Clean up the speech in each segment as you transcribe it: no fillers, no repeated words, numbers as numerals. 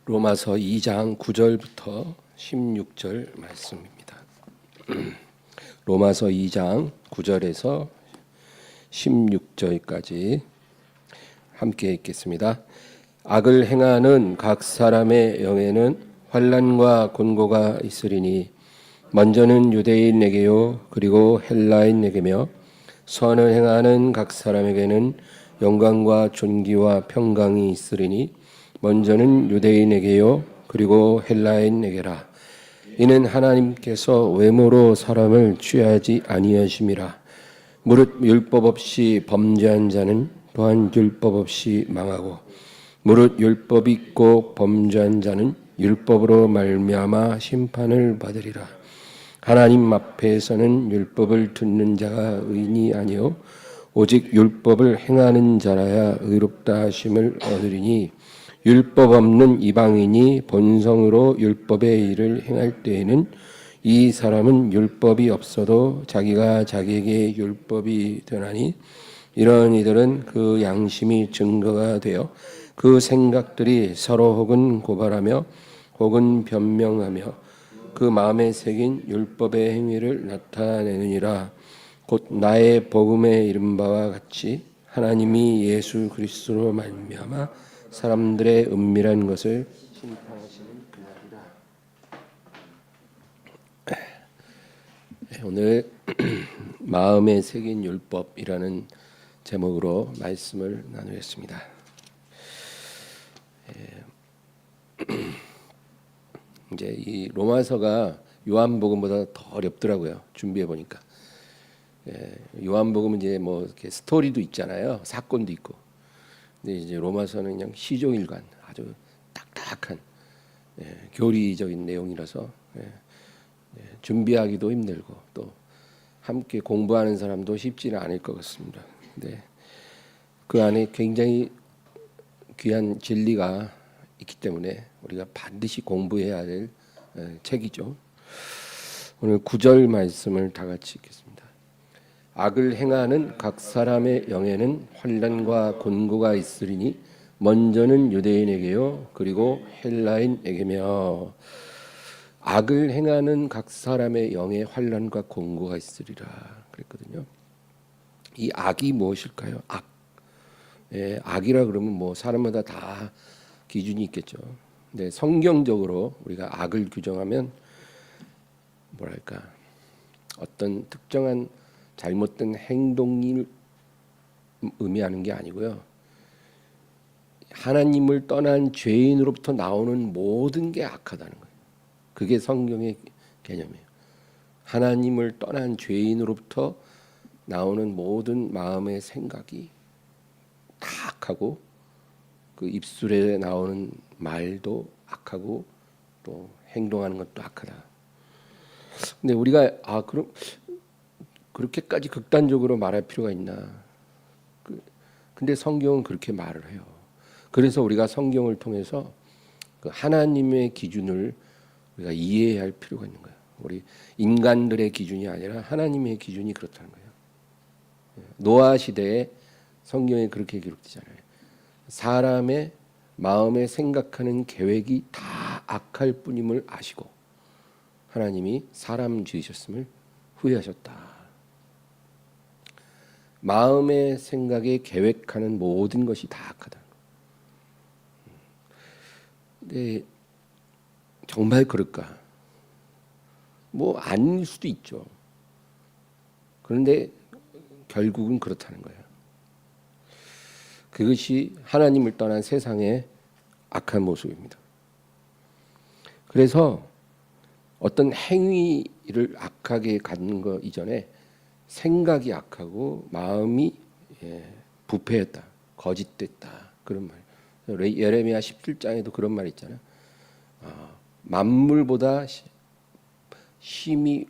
로마서 2장 9절부터 16절 말씀입니다. 로마서 2장 9절에서 16절까지 함께 읽겠습니다. 악을 행하는 각 사람의 영에는 환난과 곤고가 있으리니 먼저는 유대인에게요 그리고 헬라인에게며 선을 행하는 각 사람에게는 영광과 존귀와 평강이 있으리니 먼저는 유대인에게요 그리고 헬라인에게라. 이는 하나님께서 외모로 사람을 취하지 아니하심이라. 무릇 율법 없이 범죄한 자는 또한 율법 없이 망하고 무릇 율법이 있고 범죄한 자는 율법으로 말미암아 심판을 받으리라. 하나님 앞에서는 율법을 듣는 자가 의인이 아니요 오직 율법을 행하는 자라야 의롭다 하심을 얻으리니 율법 없는 이방인이 본성으로 율법의 일을 행할 때에는 이 사람은 율법이 없어도 자기가 자기에게 율법이 되나니 이런 이들은 그 양심이 증거가 되어 그 생각들이 서로 혹은 고발하며 혹은 변명하며 그 마음에 새긴 율법의 행위를 나타내느니라. 곧 나의 복음에 이른 바와 같이 하나님이 예수 그리스도로 말미암아 사람들의 은밀한 것을 심판하시는 그날이라. 오늘 마음에 새긴 율법이라는 제목으로 말씀을 나누겠습니다. 이제 이 로마서가 요한복음보다 더 어렵더라고요. 준비해 보니까. 요한복음은 이제 뭐 이렇게 스토리도 있잖아요. 사건도 있고. 근데 이제 로마서는 그냥 시종일관 아주 딱딱한 교리적인 내용이라서 준비하기도 힘들고 또 함께 공부하는 사람도 쉽지는 않을 것 같습니다. 근데 그 안에 굉장히 귀한 진리가 있기 때문에 우리가 반드시 공부해야 될 책이죠. 오늘 9절 말씀을 다 같이 읽겠습니다. 악을 행하는 각 사람의 영에는 환난과 곤고가 있으리니 먼저는 유대인에게요 그리고 헬라인에게며. 악을 행하는 각 사람의 영에 환난과 곤고가 있으리라 그랬거든요. 이 악이 무엇일까요? 악이라 그러면 뭐 사람마다 다 기준이 있겠죠. 근데 성경적으로 우리가 악을 규정하면 뭐랄까 어떤 특정한 잘못된 행동을 의미하는 게 아니고요. 하나님을 떠난 죄인으로부터 나오는 모든 게 악하다는 거예요. 그게 성경의 개념이에요. 하나님을 떠난 죄인으로부터 나오는 모든 마음의 생각이 다 악하고 그 입술에 나오는 말도 악하고 또 행동하는 것도 악하다. 근데 우리가 그럼 그렇게까지 극단적으로 말할 필요가 있나? 근데 성경은 그렇게 말을 해요. 그래서 우리가 성경을 통해서 그 하나님의 기준을 우리가 이해해야 할 필요가 있는 거예요. 우리 인간들의 기준이 아니라 하나님의 기준이 그렇다는 거예요. 노아 시대에 성경에 그렇게 기록되잖아요. 사람의 마음에 생각하는 계획이 다 악할 뿐임을 아시고 하나님이 사람 지으셨음을 후회하셨다. 마음의 생각에 계획하는 모든 것이 다 악하다. 근데 정말 그럴까? 뭐 아닐 수도 있죠. 그런데 결국은 그렇다는 거예요. 그것이 하나님을 떠난 세상의 악한 모습입니다. 그래서 어떤 행위를 악하게 갖는 것 이전에 생각이 악하고 마음이 부패했다, 거짓됐다 그런 말. 예레미야 17장에도 그런 말 있잖아요. 만물보다 심히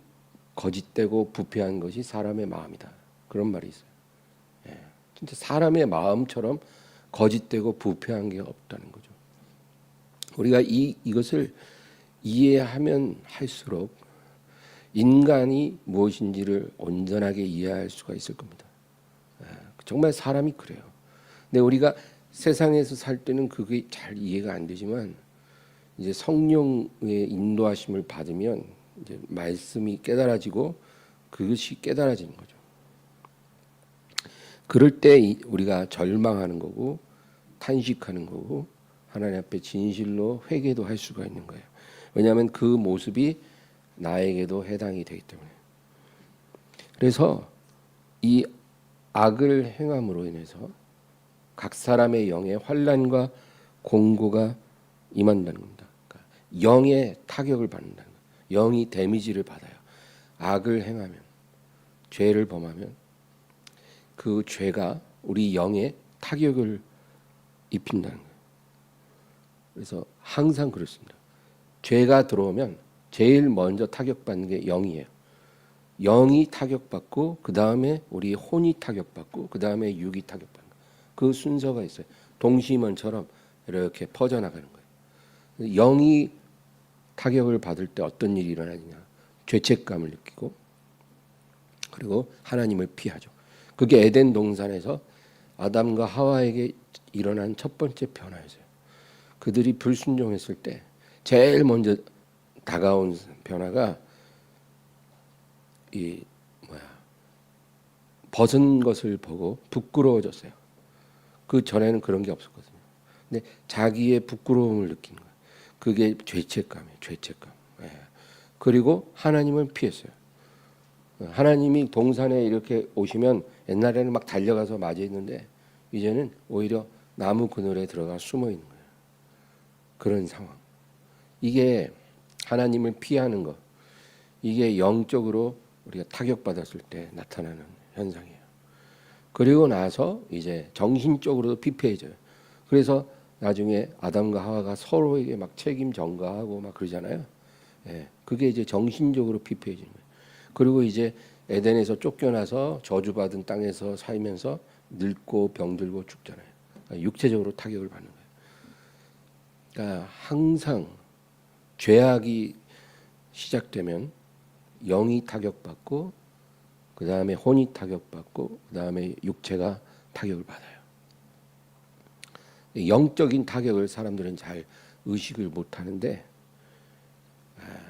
거짓되고 부패한 것이 사람의 마음이다. 그런 말이 있어요. 진짜 사람의 마음처럼 거짓되고 부패한 게 없다는 거죠. 우리가 이것을 이해하면 할수록 인간이 무엇인지를 온전하게 이해할 수가 있을 겁니다. 정말 사람이 그래요. 근데 우리가 세상에서 살 때는 그게 잘 이해가 안 되지만 이제 성령의 인도하심을 받으면 이제 말씀이 깨달아지고 그것이 깨달아지는 거죠. 그럴 때 우리가 절망하는 거고 탄식하는 거고 하나님 앞에 진실로 회개도 할 수가 있는 거예요. 왜냐하면 그 모습이 나에게도 해당이 되기 때문에. 그래서 이 악을 행함으로 인해서 각 사람의 영에 환난과 공고가 임한다는 겁니다. 그러니까 영의 타격을 받는다는 거예요. 영이 데미지를 받아요. 악을 행하면, 죄를 범하면 그 죄가 우리 영에 타격을 입힌다는 거예요. 그래서 항상 그렇습니다. 죄가 들어오면 제일 먼저 타격받는 게 영이에요. 영이 타격받고 그 다음에 우리 혼이 타격받고 그 다음에 육이 타격받는 거예요. 그 순서가 있어요. 동심원처럼 이렇게 퍼져나가는 거예요. 영이 타격을 받을 때 어떤 일이 일어나느냐. 죄책감을 느끼고 그리고 하나님을 피하죠. 그게 에덴 동산에서 아담과 하와에게 일어난 첫 번째 변화였어요. 그들이 불순종했을 때 제일 먼저 다가온 변화가 이 벗은 것을 보고 부끄러워졌어요. 그 전에는 그런 게 없었거든요. 근데 자기의 부끄러움을 느낀 거예요. 그게 죄책감이에요. 죄책감. 예. 그리고 하나님을 피했어요. 하나님이 동산에 이렇게 오시면 옛날에는 막 달려가서 맞이했는데 이제는 오히려 나무 그늘에 들어가 숨어 있는 거예요. 그런 상황. 이게 하나님을 피하는 것. 이게 영적으로 우리가 타격받았을 때 나타나는 현상이에요. 그리고 나서 이제 정신적으로도 피폐해져요. 그래서 나중에 아담과 하와가 서로에게 막 책임 전가하고 막 그러잖아요. 예, 그게 이제 정신적으로 피폐해지는 거예요. 그리고 이제 에덴에서 쫓겨나서 저주받은 땅에서 살면서 늙고 병들고 죽잖아요. 그러니까 육체적으로 타격을 받는 거예요. 그러니까 항상 죄악이 시작되면 영이 타격받고 그 다음에 혼이 타격받고 그 다음에 육체가 타격을 받아요. 영적인 타격을 사람들은 잘 의식을 못하는데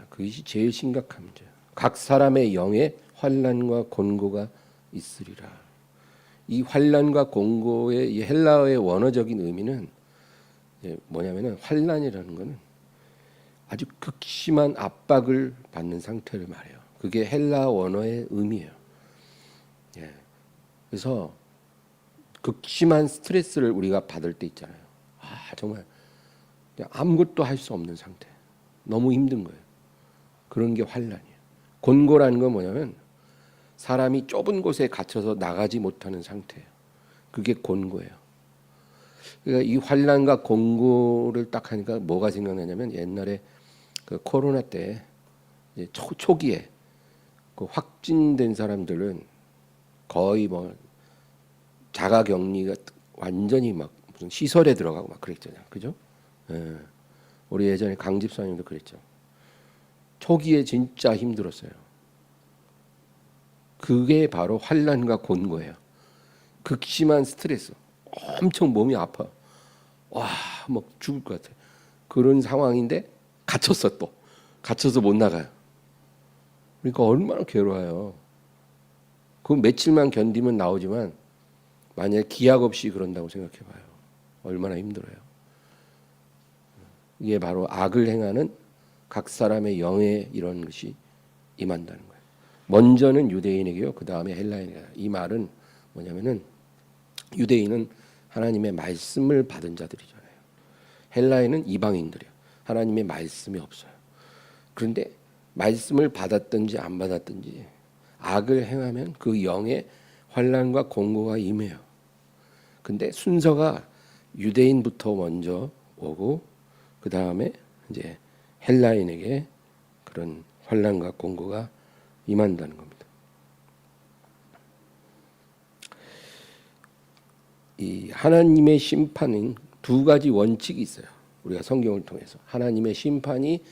그것이 제일 심각한 문제예요. 각 사람의 영에 환난과 곤고가 있으리라. 이 환난과 곤고의 이 헬라어의 원어적인 의미는 뭐냐면은 환난이라는 거는 아주 극심한 압박을 받는 상태를 말해요. 그게 헬라 원어의 의미예요. 예. 그래서 극심한 스트레스를 우리가 받을 때 있잖아요. 정말 아무것도 할 수 없는 상태. 너무 힘든 거예요. 그런 게 환난이에요. 곤고라는 건 뭐냐면 사람이 좁은 곳에 갇혀서 나가지 못하는 상태예요. 그게 곤고예요. 그러니까 이 환난과 곤고를 딱 하니까 뭐가 생각나냐면 옛날에 그 코로나 때 초기에 그 확진된 사람들은 거의 뭐 자가격리가 완전히 막 무슨 시설에 들어가고 막 그랬잖아요. 그죠? 예. 우리 예전에 강 집사님도 그랬죠. 초기에 진짜 힘들었어요. 그게 바로 환난과 곤고예요. 극심한 스트레스. 엄청 몸이 아파. 와, 막 죽을 것 같아. 그런 상황인데 갇혔어 또. 갇혀서 못 나가요. 그러니까 얼마나 괴로워요. 그 며칠만 견디면 나오지만 만약에 기약 없이 그런다고 생각해봐요. 얼마나 힘들어요. 이게 바로 악을 행하는 각 사람의 영에 이런 것이 임한다는 거예요. 먼저는 유대인에게요. 그 다음에 헬라인에게. 이 말은 뭐냐면은 유대인은 하나님의 말씀을 받은 자들이잖아요. 헬라인은 이방인들이에요. 하나님의 말씀이 없어요. 그런데 말씀을 받았든지 안 받았든지 악을 행하면 그 영의 환난과 공고가 임해요. 근데 순서가 유대인부터 먼저 오고 그 다음에 이제 헬라인에게 그런 환난과 공고가 임한다는 겁니다. 이 하나님의 심판은 두 가지 원칙이 있어요. 우리가 성경을 통해서 하나님의 심판이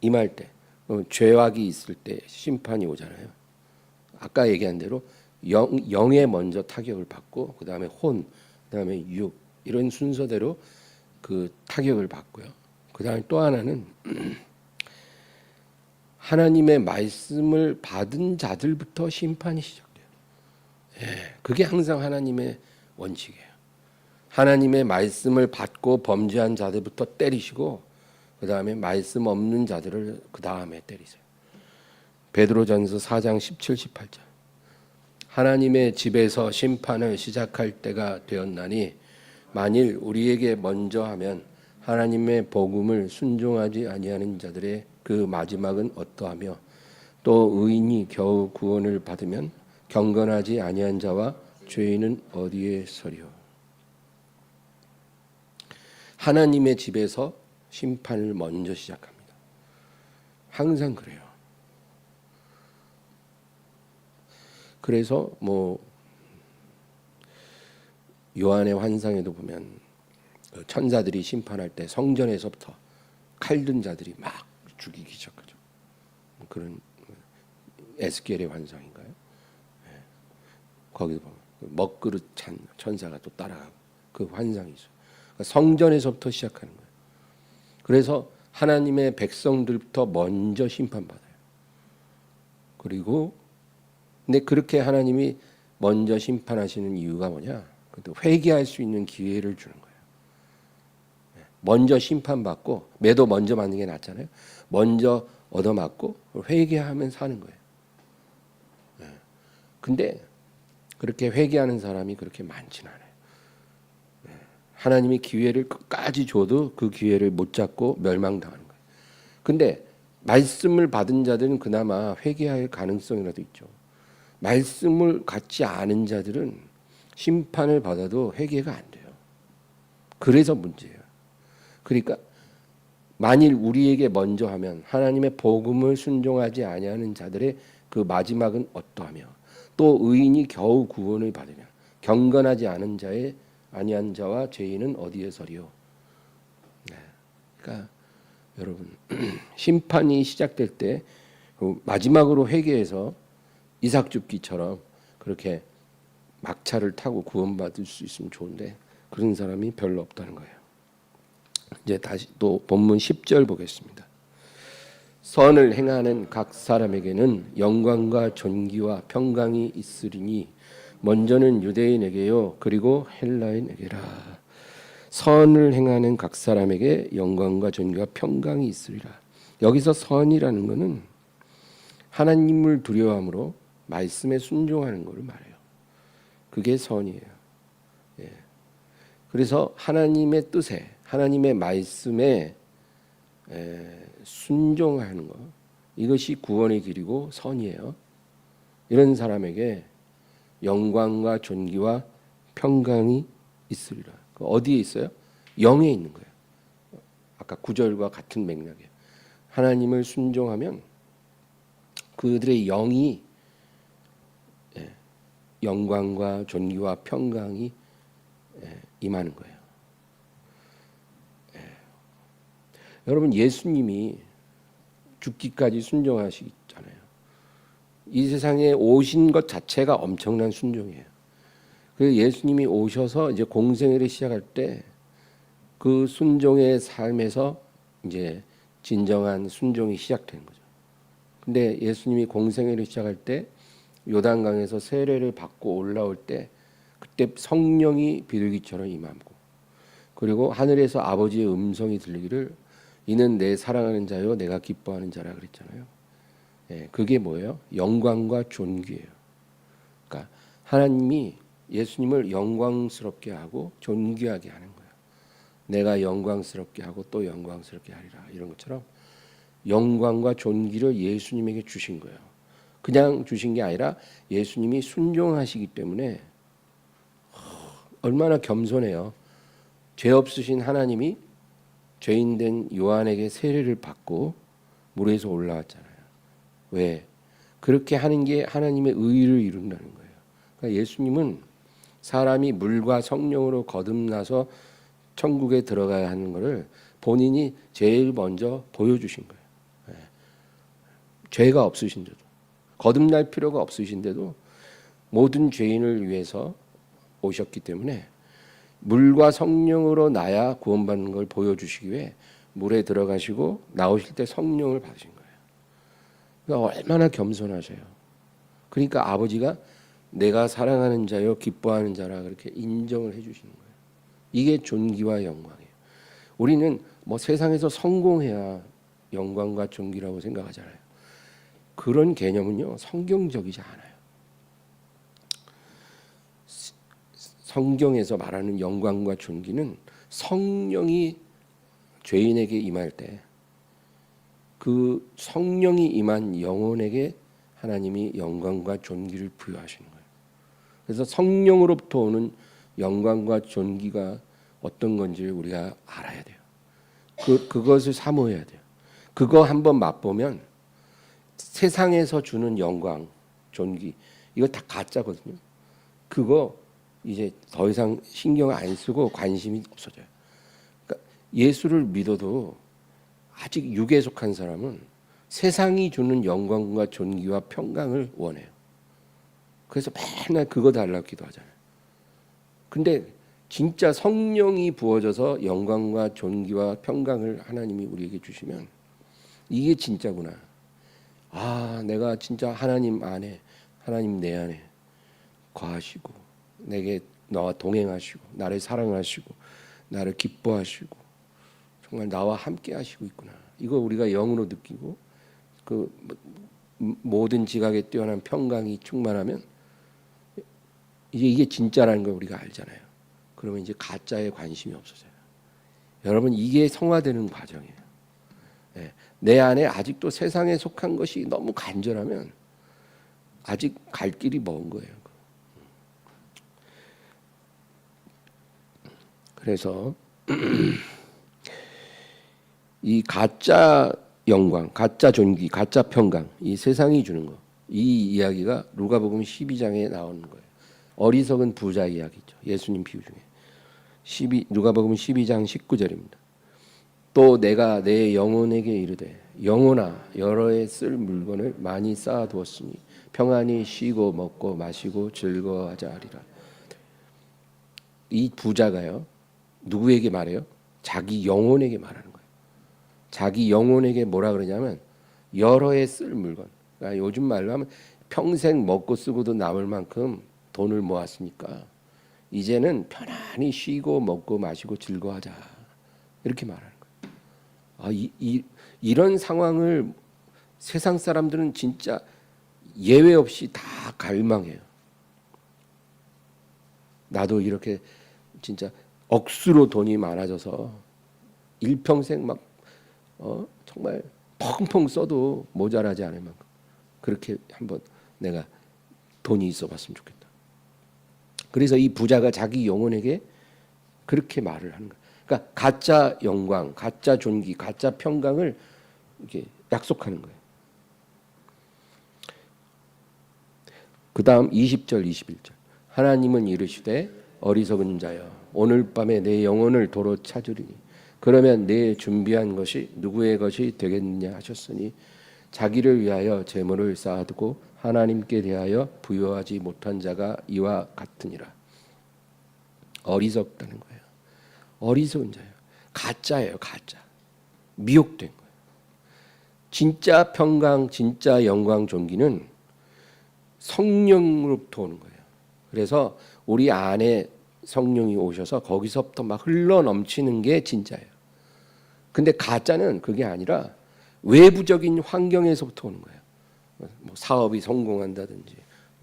임할 때, 죄악이 있을 때 심판이 오잖아요. 아까 얘기한 대로 영에 먼저 타격을 받고 그 다음에 혼, 그 다음에 육 이런 순서대로 그 타격을 받고요. 그다음에 또 하나는 하나님의 말씀을 받은 자들부터 심판이 시작돼요. 그게 항상 하나님의 원칙이에요. 하나님의 말씀을 받고 범죄한 자들부터 때리시고 그 다음에 말씀 없는 자들을 그 다음에 때리세요. 베드로전서 4장 17, 18절. 하나님의 집에서 심판을 시작할 때가 되었나니 만일 우리에게 먼저 하면 하나님의 복음을 순종하지 아니하는 자들의 그 마지막은 어떠하며 또 의인이 겨우 구원을 받으면 경건하지 아니한 자와 죄인은 어디에 서리요. 하나님의 집에서 심판을 먼저 시작합니다. 항상 그래요. 그래서 요한의 환상에도 보면 천사들이 심판할 때 성전에서부터 칼든 자들이 막 죽이기 시작하죠. 그런 에스겔의 환상인가요? 거기도 보면 먹그릇 찬 천사가 또 따라가고 그 환상이죠. 그러니까 성전에서부터 시작하는 거예요. 그래서 하나님의 백성들부터 먼저 심판받아요. 그리고 근데 그렇게 하나님이 먼저 심판하시는 이유가 뭐냐? 회개할 수 있는 기회를 주는 거예요. 먼저 심판받고 매도 먼저 맞는 게 낫잖아요. 먼저 얻어맞고 회개하면 사는 거예요. 근데 그렇게 회개하는 사람이 그렇게 많지는 않아요. 하나님이 기회를 끝까지 줘도 그 기회를 못 잡고 멸망당하는 거예요. 근데 말씀을 받은 자들은 그나마 회개할 가능성이라도 있죠. 말씀을 갖지 않은 자들은 심판을 받아도 회개가 안 돼요. 그래서 문제예요. 그러니까 만일 우리에게 먼저 하면 하나님의 복음을 순종하지 아니하는 자들의 그 마지막은 어떠하며 또 의인이 겨우 구원을 받으며 경건하지 않은 자의 아니한 자와 죄인은 어디에 서리요. 그러니까 여러분 심판이 시작될 때 마지막으로 회개해서 이삭 죽기처럼 그렇게 막차를 타고 구원받을 수 있으면 좋은데 그런 사람이 별로 없다는 거예요. 이제 다시 또 본문 10절 보겠습니다. 선을 행하는 각 사람에게는 영광과 존귀와 평강이 있으리니 먼저는 유대인에게요 그리고 헬라인에게라. 선을 행하는 각 사람에게 영광과 존귀와 평강이 있으리라. 여기서 선이라는 것은 하나님을 두려워함으로 말씀에 순종하는 것을 말해요. 그게 선이에요. 그래서 하나님의 뜻에 하나님의 말씀에 순종하는 것, 이것이 구원의 길이고 선이에요. 이런 사람에게 영광과 존귀와 평강이 있으리라. 어디에 있어요? 영에 있는 거예요. 아까 9절과 같은 맥락이에요. 하나님을 순종하면 그들의 영이 영광과 존귀와 평강이 임하는 거예요. 여러분 예수님이 죽기까지 순종하시잖아요. 이 세상에 오신 것 자체가 엄청난 순종이에요. 그래서 예수님이 오셔서 이제 공생애를 시작할 때 그 순종의 삶에서 이제 진정한 순종이 시작되는 거죠. 근데 예수님이 공생애를 시작할 때 요단강에서 세례를 받고 올라올 때 그때 성령이 비둘기처럼 임하고 그리고 하늘에서 아버지의 음성이 들리기를 이는 내 사랑하는 자요 내가 기뻐하는 자라 그랬잖아요. 그게 뭐예요? 영광과 존귀예요. 그러니까 하나님이 예수님을 영광스럽게 하고 존귀하게 하는 거예요. 내가 영광스럽게 하고 또 영광스럽게 하리라. 이런 것처럼 영광과 존귀를 예수님에게 주신 거예요. 그냥 주신 게 아니라 예수님이 순종하시기 때문에 얼마나 겸손해요. 죄 없으신 하나님이 죄인된 요한에게 세례를 받고 물에서 올라왔잖아요. 왜? 그렇게 하는 게 하나님의 의를 이룬다는 거예요. 그러니까 예수님은 사람이 물과 성령으로 거듭나서 천국에 들어가야 하는 것을 본인이 제일 먼저 보여주신 거예요. 죄가 없으신데도 거듭날 필요가 없으신데도 모든 죄인을 위해서 오셨기 때문에 물과 성령으로 나야 구원받는 걸 보여주시기 위해 물에 들어가시고 나오실 때 성령을 받으신 거예요. 그러니까 얼마나 겸손하세요. 그러니까 아버지가 내가 사랑하는 자요 기뻐하는 자라 그렇게 인정을 해주시는 거예요. 이게 존귀와 영광이에요. 우리는 뭐 세상에서 성공해야 영광과 존귀라고 생각하잖아요. 그런 개념은요 성경적이지 않아요. 성경에서 말하는 영광과 존귀는 성령이 죄인에게 임할 때 그 성령이 임한 영혼에게 하나님이 영광과 존귀를 부여하시는 거예요. 그래서 성령으로부터 오는 영광과 존귀가 어떤 건지를 우리가 알아야 돼요. 그것을 사모해야 돼요. 그거 한번 맛보면 세상에서 주는 영광, 존귀 이거 다 가짜거든요. 그거 이제 더 이상 신경 안 쓰고 관심이 없어져요. 그러니까 예수를 믿어도 아직 육에 속한 사람은 세상이 주는 영광과 존귀와 평강을 원해요. 그래서 맨날 그거 달라고 기도하잖아요. 근데 진짜 성령이 부어져서 영광과 존귀와 평강을 하나님이 우리에게 주시면 이게 진짜구나. 아, 내가 진짜 하나님 안에, 하나님 내 안에 거하시고 내게 너와 동행하시고 나를 사랑하시고 나를 기뻐하시고 정말 나와 함께 하시고 있구나. 이거 우리가 영으로 느끼고 그 모든 지각에 뛰어난 평강이 충만하면 이제 이게 진짜라는 걸 우리가 알잖아요. 그러면 이제 가짜에 관심이 없어져요. 여러분 이게 성화되는 과정이에요. 내 안에 아직도 세상에 속한 것이 너무 간절하면 아직 갈 길이 먼 거예요. 그래서 이 가짜 영광, 가짜 존귀, 가짜 평강, 이 세상이 주는 거, 이 이야기가 누가복음 12장에 나오는 거예요. 어리석은 부자 이야기죠. 예수님 비유 중에 누가복음 12장 19절입니다. 또 내가 내 영혼에게 이르되 영혼아 여러 해 쓸 물건을 많이 쌓아두었으니 평안히 쉬고 먹고 마시고 즐거워하자 하리라. 이 부자가요 누구에게 말해요? 자기 영혼에게 말하는 거예요. 자기 영혼에게 뭐라 그러냐면 여러 해 쓸 물건. 그러니까 요즘 말로 하면 평생 먹고 쓰고도 남을 만큼 돈을 모았으니까 이제는 편안히 쉬고 먹고 마시고 즐거워하자 이렇게 말하는 거예요. 이런 상황을 세상 사람들은 진짜 예외 없이 다 갈망해요. 나도 이렇게 진짜 억수로 돈이 많아져서 일평생 막 정말 펑펑 써도 모자라지 않을 만큼 그렇게 한번 내가 돈이 있어봤으면 좋겠다. 그래서 이 부자가 자기 영혼에게 그렇게 말을 하는 거예요. 그러니까 가짜 영광, 가짜 존귀, 가짜 평강을 이렇게 약속하는 거예요. 그 다음 20절, 21절. 하나님은 이르시되 어리석은 자여 오늘 밤에 내 영혼을 도로 찾으리니 그러면 내 준비한 것이 누구의 것이 되겠느냐 하셨으니 자기를 위하여 재물을 쌓아두고 하나님께 대하여 부여하지 못한 자가 이와 같으니라. 어리석다는 거예요. 어리석은 자예요. 가짜예요. 가짜. 미혹된 거예요. 진짜 평강, 진짜 영광, 존귀는 성령으로부터 오는 거예요. 그래서 우리 안에 성령이 오셔서 거기서부터 막 흘러 넘치는 게 진짜예요. 근데 가짜는 그게 아니라 외부적인 환경에서부터 오는 거예요. 뭐 사업이 성공한다든지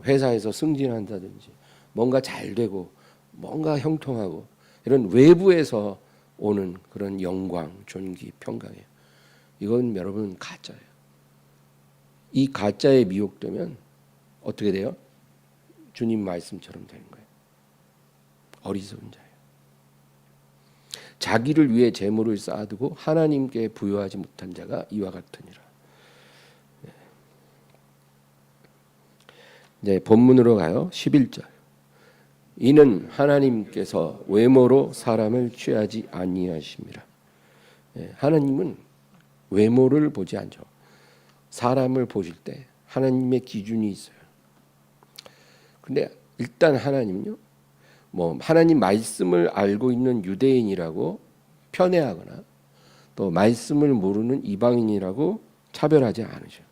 회사에서 승진한다든지 뭔가 잘 되고 뭔가 형통하고 이런 외부에서 오는 그런 영광, 존귀, 평강이에요. 이건 여러분 가짜예요. 이 가짜에 미혹되면 어떻게 돼요? 주님 말씀처럼 되는 거예요. 어리석은 자예요. 자기를 위해 재물을 쌓아두고 하나님께 부여하지 못한 자가 이와 같으니라. 이제 본문으로 가요. 11절. 이는 하나님께서 외모로 사람을 취하지 아니하심이라. 하나님은 외모를 보지 않죠. 사람을 보실 때 하나님의 기준이 있어요. 근데 일단 하나님은요. 뭐 하나님 말씀을 알고 있는 유대인이라고 편애하거나 또 말씀을 모르는 이방인이라고 차별하지 않으셔.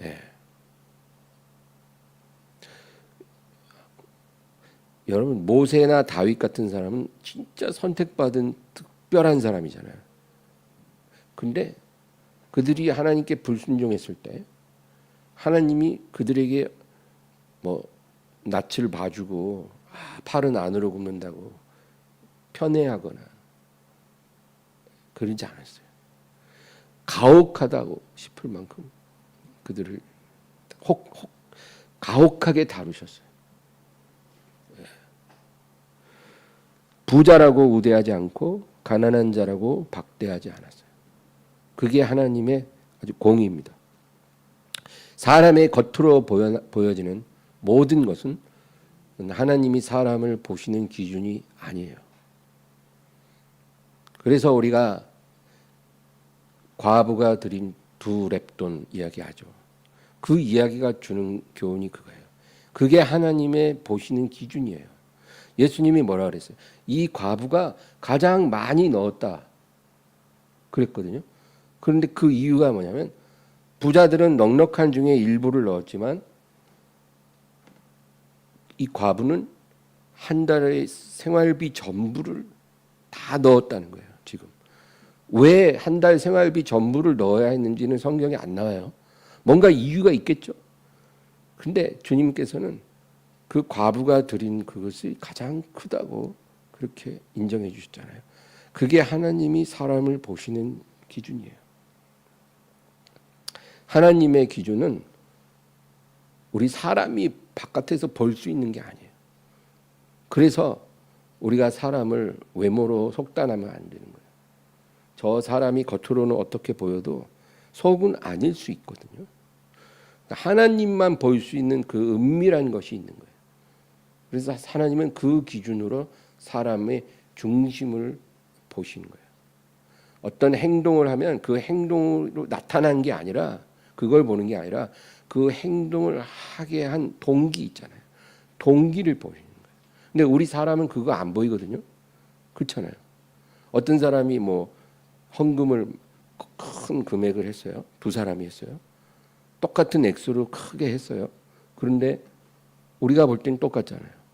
예. 여러분 모세나 다윗 같은 사람은 진짜 선택받은 특별한 사람이잖아요. 근데 그들이 하나님께 불순종했을 때 하나님이 그들에게 뭐 낯을 봐주고 팔은 안으로 굽는다고 편애하거나 그러지 않았어요. 가혹하다고 싶을 만큼 그들을 가혹하게 다루셨어요. 부자라고 우대하지 않고 가난한 자라고 박대하지 않았어요. 그게 하나님의 아주 공의입니다. 사람의 겉으로 보여지는 모든 것은 하나님이 사람을 보시는 기준이 아니에요. 그래서 우리가 과부가 드린 2렙돈 이야기하죠. 그 이야기가 주는 교훈이 그거예요. 그게 하나님의 보시는 기준이에요. 예수님이 뭐라 그랬어요? 이 과부가 가장 많이 넣었다 그랬거든요. 그런데 그 이유가 뭐냐면 부자들은 넉넉한 중에 일부를 넣었지만 이 과부는 한 달의 생활비 전부를 다 넣었다는 거예요. 지금 왜 한 달 생활비 전부를 넣어야 했는지는 성경에 안 나와요. 뭔가 이유가 있겠죠. 근데 주님께서는 그 과부가 드린 그것이 가장 크다고 그렇게 인정해 주셨잖아요. 그게 하나님이 사람을 보시는 기준이에요. 하나님의 기준은 우리 사람이 바깥에서 볼 수 있는 게 아니에요. 그래서 우리가 사람을 외모로 속단하면 안 되는 거예요. 저 사람이 겉으로는 어떻게 보여도 속은 아닐 수 있거든요. 하나님만 볼 수 있는 그 은밀한 것이 있는 거예요. 그래서 하나님은 그 기준으로 사람의 중심을 보시는 거예요. 어떤 행동을 하면 그 행동으로 나타난 게 아니라 그걸 보는 게 아니라 그 행동을 하게 한 동기 있잖아요. 동기를 보시는 거예요. 근데 우리 사람은 그거 안 보이거든요. 그렇잖아요. 어떤 사람이 뭐 헌금을 큰 금액을 했어요. 2사람이 했어요. 똑같은 액수로 크게 했어요. 그런데 우리가 볼 때는 똑같잖아요.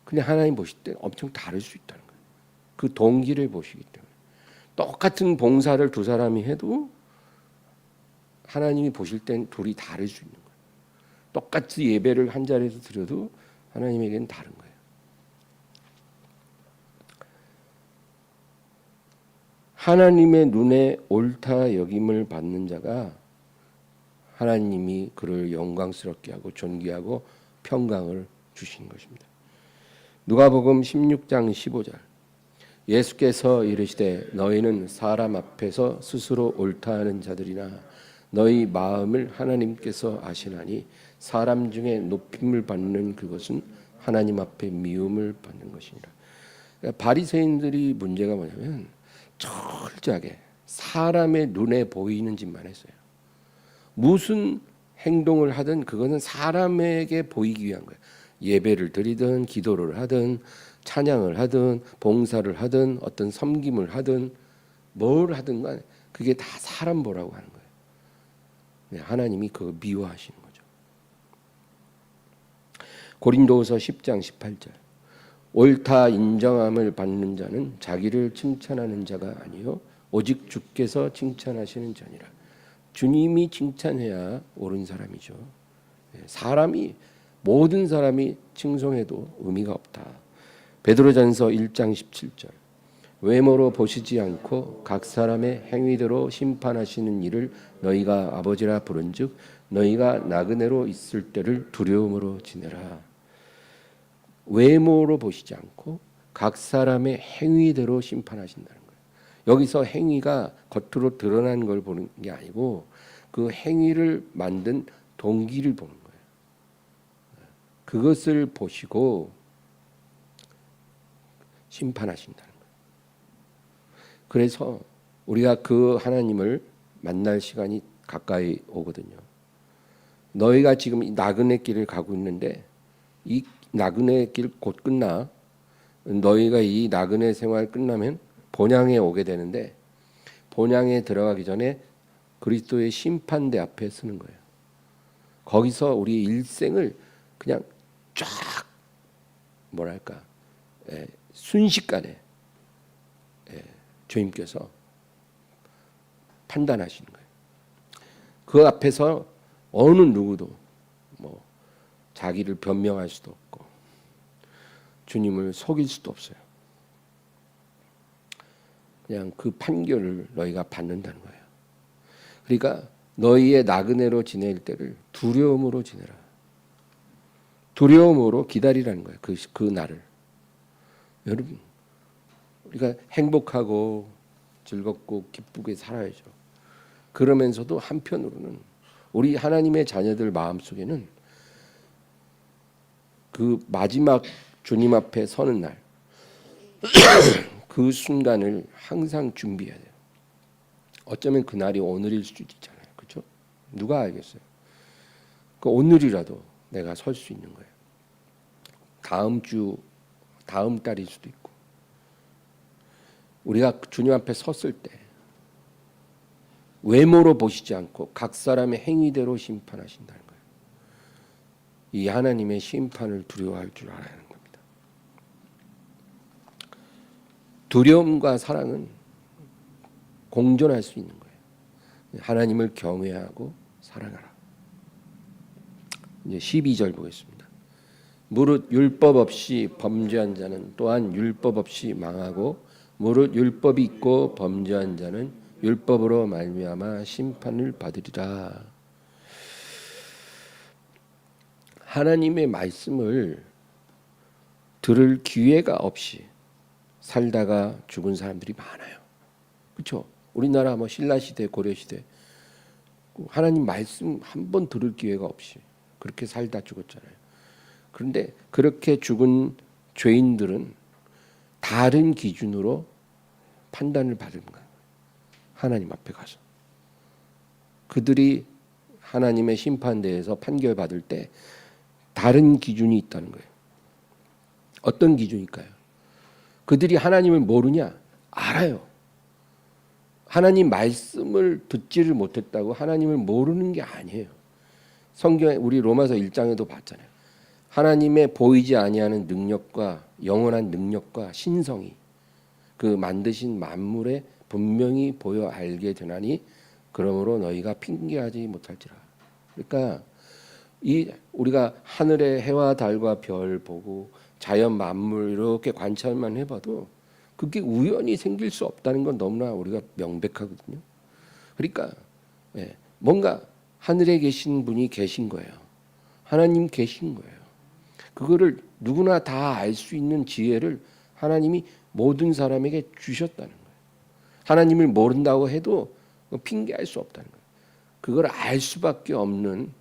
근데 하나님 보실 때 엄청 다를 수 있다는 거예요. 그 동기를 보시기 때문에. 똑같은 봉사를 2사람이 해도 하나님이 보실 땐 둘이 다를 수 있는 거예요. 똑같이 예배를 한 자리에서 드려도 하나님에게는 다른 거예요. 하나님의 눈에 옳다 여김을 받는 자가 하나님이 그를 영광스럽게 하고 존귀하고 평강을 주시는 것입니다. 누가복음 16장 15절 예수께서 이르시되 너희는 사람 앞에서 스스로 옳다 하는 자들이나 너희 마음을 하나님께서 아시나니 사람 중에 높임을 받는 그것은 하나님 앞에 미움을 받는 것이니라. 그러니까 바리새인들이 문제가 뭐냐면 철저하게 사람의 눈에 보이는 짓만 했어요. 무슨 행동을 하든 그거는 사람에게 보이기 위한 거예요. 예배를 드리든 기도를 하든 찬양을 하든 봉사를 하든 어떤 섬김을 하든 뭘 하든 간에 그게 다 사람 보라고 하는 거예요. 하나님이 그거 미워하시는 거죠. 고린도후서 10장 18절 옳다 인정함을 받는 자는 자기를 칭찬하는 자가 아니요 오직 주께서 칭찬하시는 자니라. 주님이 칭찬해야 옳은 사람이죠. 사람이 모든 사람이 칭송해도 의미가 없다. 베드로전서 1장 17절 외모로 보시지 않고 각 사람의 행위대로 심판하시는 이를 너희가 아버지라 부른즉 너희가 나그네로 있을 때를 두려움으로 지내라. 외모로 보시지 않고 각 사람의 행위대로 심판하신다는 거예요. 여기서 행위가 겉으로 드러난 걸 보는 게 아니고 그 행위를 만든 동기를 보는 거예요. 그것을 보시고 심판하신다는 거예요. 그래서 우리가 그 하나님을 만날 시간이 가까이 오거든요. 너희가 지금 이 나그네 길을 가고 있는데 이 나그네 길 곧 끝나. 너희가 이 나그네 생활 끝나면 본향에 오게 되는데 본향에 들어가기 전에 그리스도의 심판대 앞에 서는 거예요. 거기서 우리의 일생을 그냥 쫙 뭐랄까 순식간에 주님께서 판단하시는 거예요. 그 앞에서 어느 누구도 뭐 자기를 변명할 수도 없고 주님을 속일 수도 없어요. 그냥 그 판결을 너희가 받는다는 거예요. 그러니까 너희의 나그네로 지낼 때를 두려움으로 지내라. 두려움으로 기다리라는 거예요. 그 날을. 여러분, 우리가 행복하고 즐겁고 기쁘게 살아야죠. 그러면서도 한편으로는 우리 하나님의 자녀들 마음속에는 그 마지막 주님 앞에 서는 날, 그 순간을 항상 준비해야 돼요. 어쩌면 그 날이 오늘일 수도 있잖아요. 그렇죠? 누가 알겠어요? 그 오늘이라도 내가 설 수 있는 거예요. 다음 주, 다음 달일 수도 있고. 우리가 주님 앞에 섰을 때 외모로 보시지 않고 각 사람의 행위대로 심판하신다는 거예요. 이 하나님의 심판을 두려워할 줄 알아야 하는 겁니다. 두려움과 사랑은 공존할 수 있는 거예요. 하나님을 경외하고 사랑하라. 이제 12절 보겠습니다. 무릇 율법 없이 범죄한 자는 또한 율법 없이 망하고 무릇 율법이 있고 범죄한 자는 율법으로 말미암아 심판을 받으리라. 하나님의 말씀을 들을 기회가 없이 살다가 죽은 사람들이 많아요. 그렇죠? 우리나라 뭐 신라 시대, 고려 시대 하나님 말씀 한 번 들을 기회가 없이 그렇게 살다 죽었잖아요. 그런데 그렇게 죽은 죄인들은 다른 기준으로 판단을 받은 거예요. 하나님 앞에 가서 그들이 하나님의 심판대에서 판결받을 때 다른 기준이 있다는 거예요. 어떤 기준일까요? 그들이 하나님을 모르냐? 알아요. 하나님 말씀을 듣지를 못했다고 하나님을 모르는 게 아니에요. 성경에 우리 로마서 1장에도 봤잖아요. 하나님의 보이지 아니하는 능력과 영원한 능력과 신성이 그 만드신 만물에 분명히 보여 알게 되나니 그러므로 너희가 핑계하지 못할지라. 그러니까 이 우리가 하늘의 해와 달과 별 보고 자연 만물 이렇게 관찰만 해봐도 그게 우연히 생길 수 없다는 건 너무나 우리가 명백하거든요. 그러니까 뭔가 하늘에 계신 분이 계신 거예요. 하나님 계신 거예요. 그거를 누구나 다 알 수 있는 지혜를 하나님이 모든 사람에게 주셨다는 거예요. 하나님을 모른다고 해도 핑계할 수 없다는 거예요. 그걸 알 수밖에 없는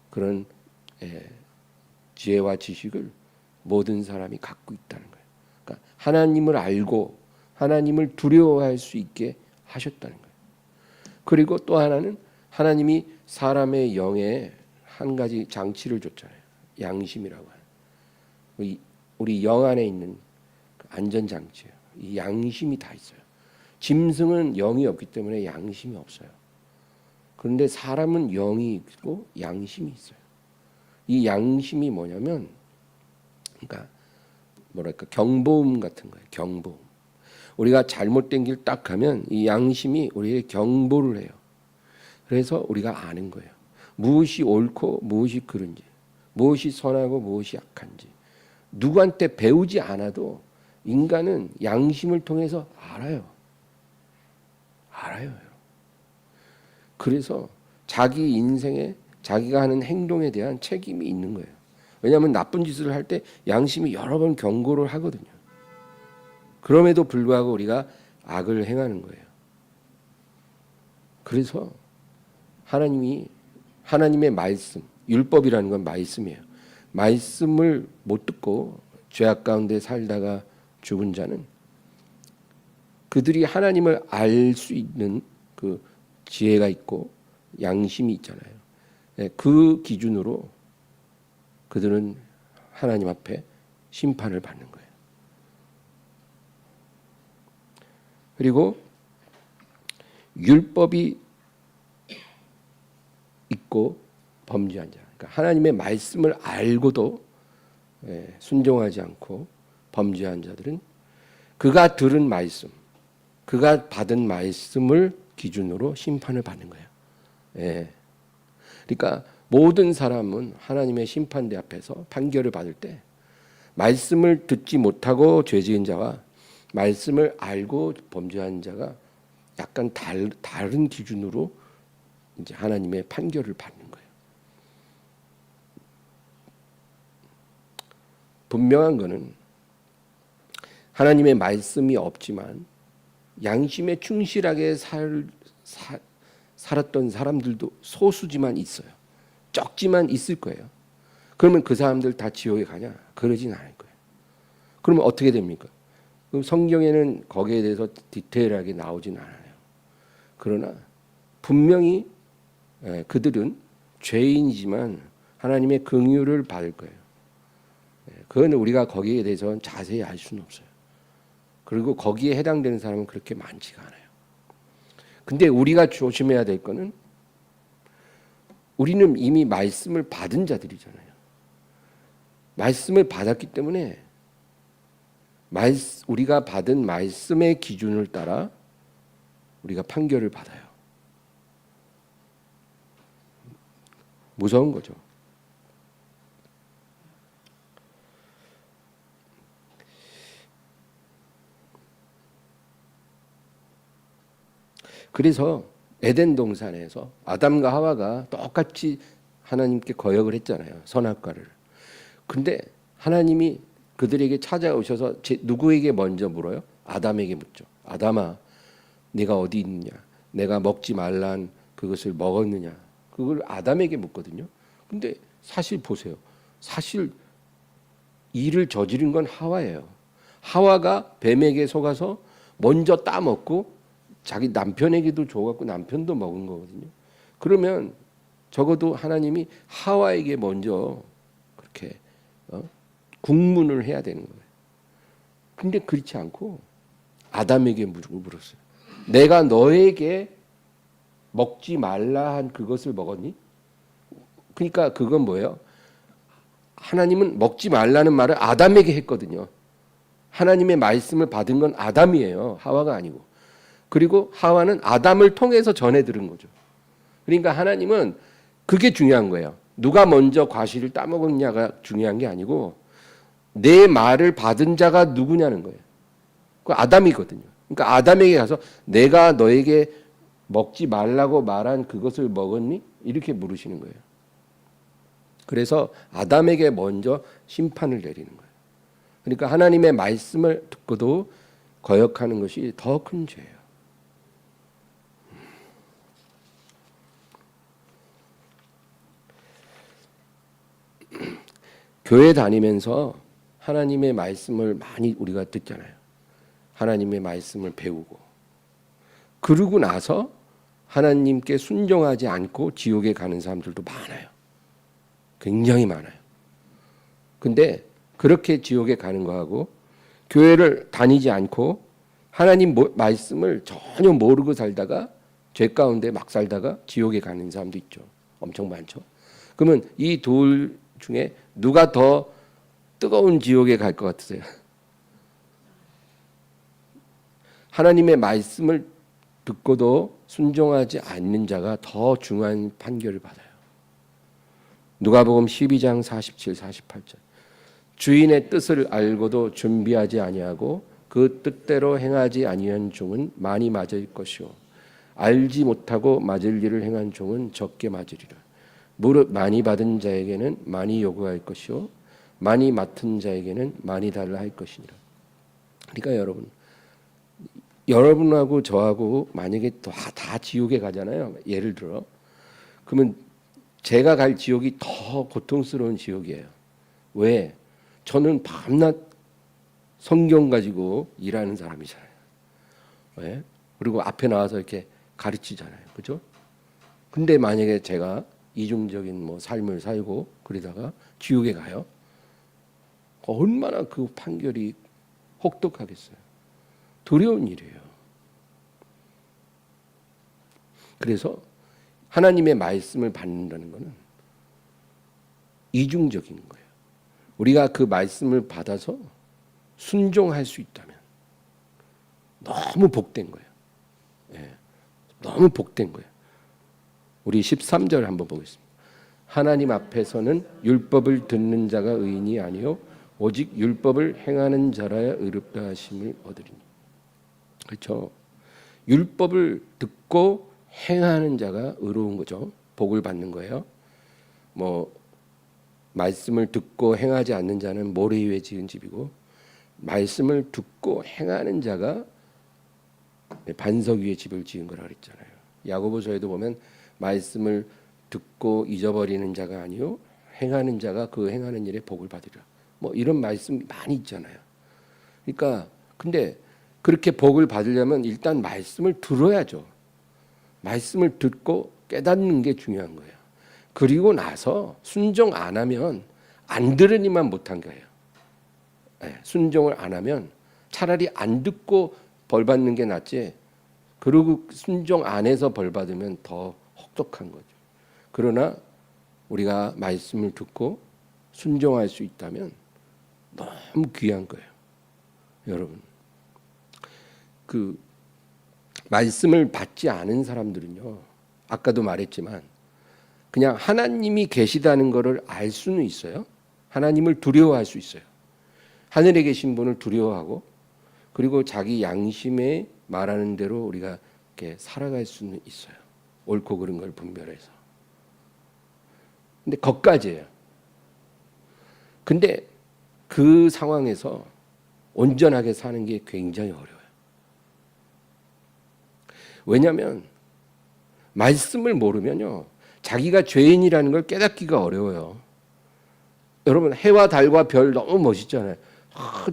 그런 지혜와 지식을 모든 사람이 갖고 있다는 거예요. 그러니까 하나님을 알고 하나님을 두려워할 수 있게 하셨다는 거예요. 그리고 또 하나는 하나님이 사람의 영에 한 가지 장치를 줬잖아요. 양심이라고 하는. 우리 영 안에 있는 안전장치예요. 이 양심이 다 있어요. 짐승은 영이 없기 때문에 양심이 없어요. 그런데 사람은 영이 있고 양심이 있어요. 이 양심이 뭐냐면, 그러니까 뭐랄까 경보음 같은 거예요. 경보음. 우리가 잘못된 길 딱 가면 이 양심이 우리에게 경보를 해요. 그래서 우리가 아는 거예요. 무엇이 옳고 무엇이 그른지, 무엇이 선하고 무엇이 악한지. 누구한테 배우지 않아도 인간은 양심을 통해서 알아요. 알아요. 그래서 자기 인생에 자기가 하는 행동에 대한 책임이 있는 거예요. 왜냐하면 나쁜 짓을 할 때 양심이 여러 번 경고를 하거든요. 그럼에도 불구하고 우리가 악을 행하는 거예요. 그래서 하나님의 말씀, 율법이라는 건 말씀이에요. 말씀을 못 듣고 죄악 가운데 살다가 죽은 자는 그들이 하나님을 알 수 있는 그 지혜가 있고 양심이 있잖아요. 그 기준으로 그들은 하나님 앞에 심판을 받는 거예요. 그리고 율법이 있고 범죄한 자. 그러니까 하나님의 말씀을 알고도 순종하지 않고 범죄한 자들은 그가 들은 말씀, 그가 받은 말씀을 기준으로 심판을 받는 거예요. 예. 그러니까 모든 사람은 하나님의 심판대 앞에서 판결을 받을 때 말씀을 듣지 못하고 죄 지은 자와 말씀을 알고 범죄한 자가 약간 다른 기준으로 이제 하나님의 판결을 받는 거예요. 분명한 거는 하나님의 말씀이 없지만 양심에 충실하게 살았던 사람들도 소수지만 있어요. 적지만 있을 거예요. 그러면 그 사람들 다 지옥에 가냐? 그러진 않을 거예요. 그러면 어떻게 됩니까? 그럼 성경에는 거기에 대해서 디테일하게 나오진 않아요. 그러나 분명히 그들은 죄인이지만 하나님의 긍휼을 받을 거예요. 그건 우리가 거기에 대해서는 자세히 알 수는 없어요. 그리고 거기에 해당되는 사람은 그렇게 많지가 않아요. 근데 우리가 조심해야 될 거는 우리는 이미 말씀을 받은 자들이잖아요. 말씀을 받았기 때문에 우리가 받은 말씀의 기준을 따라 우리가 판결을 받아요. 무서운 거죠. 그래서 에덴 동산에서 아담과 하와가 똑같이 하나님께 거역을 했잖아요. 선악과를. 근데 하나님이 그들에게 찾아오셔서 누구에게 먼저 물어요? 아담에게 묻죠. 아담아, 네가 어디 있느냐? 내가 먹지 말란 그것을 먹었느냐? 그걸 아담에게 묻거든요. 근데 사실 보세요. 사실 일을 저지른 건 하와예요. 하와가 뱀에게 속아서 먼저 따먹고 자기 남편에게도 줘갖고 남편도 먹은 거거든요. 그러면 적어도 하나님이 하와에게 먼저 그렇게 국문을 해야 되는 거예요. 근데 그렇지 않고 아담에게 물었어요. 내가 너에게 먹지 말라 한 그것을 먹었니? 그러니까 그건 뭐예요? 하나님은 먹지 말라는 말을 아담에게 했거든요. 하나님의 말씀을 받은 건 아담이에요. 하와가 아니고. 그리고 하와는 아담을 통해서 전해 들은 거죠. 그러니까 하나님은 그게 중요한 거예요. 누가 먼저 과실을 따먹었냐가 중요한 게 아니고 내 말을 받은 자가 누구냐는 거예요. 그 아담이거든요. 그러니까 아담에게 가서 내가 너에게 먹지 말라고 말한 그것을 먹었니? 이렇게 물으시는 거예요. 그래서 아담에게 먼저 심판을 내리는 거예요. 그러니까 하나님의 말씀을 듣고도 거역하는 것이 더 큰 죄예요. 교회 다니면서 하나님의 말씀을 많이 우리가 듣잖아요. 하나님의 말씀을 배우고 그러고 나서 하나님께 순종하지 않고 지옥에 가는 사람들도 많아요. 굉장히 많아요. 근데 그렇게 지옥에 가는 거하고 교회를 다니지 않고 하나님 말씀을 전혀 모르고 살다가 죄 가운데 막 살다가 지옥에 가는 사람도 있죠. 엄청 많죠. 그러면 이 둘 중에 누가 더 뜨거운 지옥에 갈 것 같으세요? 하나님의 말씀을 듣고도 순종하지 않는 자가 더 중한 판결을 받아요. 누가복음 12장 47, 48절. 주인의 뜻을 알고도 준비하지 아니하고 그 뜻대로 행하지 아니한 종은 많이 맞을 것이요 알지 못하고 맞을 일을 행한 종은 적게 맞으리라. 무릇 많이 받은 자에게는 많이 요구할 것이요 많이 맡은 자에게는 많이 달라 할 것이니라. 그러니까 여러분하고 저하고 만약에 다 지옥에 가잖아요. 예를 들어. 그러면 제가 갈 지옥이 더 고통스러운 지옥이에요. 왜? 저는 밤낮 성경 가지고 일하는 사람이잖아요. 왜? 그리고 앞에 나와서 이렇게 가르치잖아요. 그죠? 근데 만약에 제가 이중적인 삶을 살고 그러다가 지옥에 가요. 얼마나 그 판결이 혹독하겠어요. 두려운 일이에요. 그래서 하나님의 말씀을 받는다는 것은 이중적인 거예요. 우리가 그 말씀을 받아서 순종할 수 있다면 너무 복된 거예요. 예, 너무 복된 거예요. 우리 13절 한번 보겠습니다. 하나님 앞에서는 율법을 듣는 자가 의인이 아니요 오직 율법을 행하는 자라야 의롭다 하심을 얻으리니. 그렇죠. 율법을 듣고 행하는 자가 의로운 거죠. 복을 받는 거예요. 뭐 말씀을 듣고 행하지 않는 자는 모래 위에 지은 집이고 말씀을 듣고 행하는 자가 반석 위에 집을 지은 거라 그랬잖아요. 야고보서에도 보면 말씀을 듣고 잊어버리는 자가 아니요 행하는 자가 그 행하는 일에 복을 받으리라. 뭐 이런 말씀이 많이 있잖아요. 그러니까 근데 그렇게 복을 받으려면 일단 말씀을 들어야죠. 말씀을 듣고 깨닫는 게 중요한 거예요. 그리고 나서 순종 안 하면 안 들으니만 못한 거예요. 네, 순종을 안 하면 차라리 안 듣고 벌 받는 게 낫지. 그리고 순종 안 해서 벌 받으면 더 혹독한 거죠. 그러나 우리가 말씀을 듣고 순종할 수 있다면 너무 귀한 거예요. 여러분, 그 말씀을 받지 않은 사람들은요, 아까도 말했지만 그냥 하나님이 계시다는 것을 알 수는 있어요. 하나님을 두려워할 수 있어요. 하늘에 계신 분을 두려워하고 그리고 자기 양심에 말하는 대로 우리가 이렇게 살아갈 수는 있어요. 옳고 그른 걸 분별해서. 근데 거기까지예요. 근데 그 상황에서 온전하게 사는 게 굉장히 어려워요. 왜냐하면 말씀을 모르면요, 자기가 죄인이라는 걸 깨닫기가 어려워요. 여러분, 해와 달과 별 너무 멋있잖아요.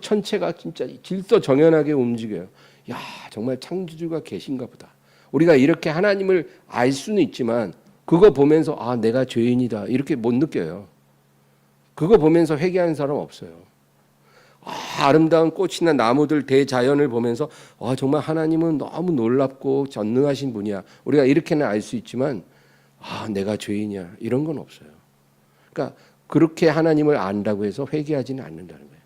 천체가 진짜 질서정연하게 움직여요. 야, 정말 창조주가 계신가 보다. 우리가 이렇게 하나님을 알 수는 있지만 그거 보면서 아, 내가 죄인이다 이렇게 못 느껴요. 그거 보면서 회개하는 사람 없어요. 아름다운 꽃이나 나무들 대자연을 보면서 정말 하나님은 너무 놀랍고 전능하신 분이야. 우리가 이렇게는 알 수 있지만 내가 죄인이야 이런 건 없어요. 그러니까 그렇게 하나님을 안다고 해서 회개하지는 않는다는 거예요.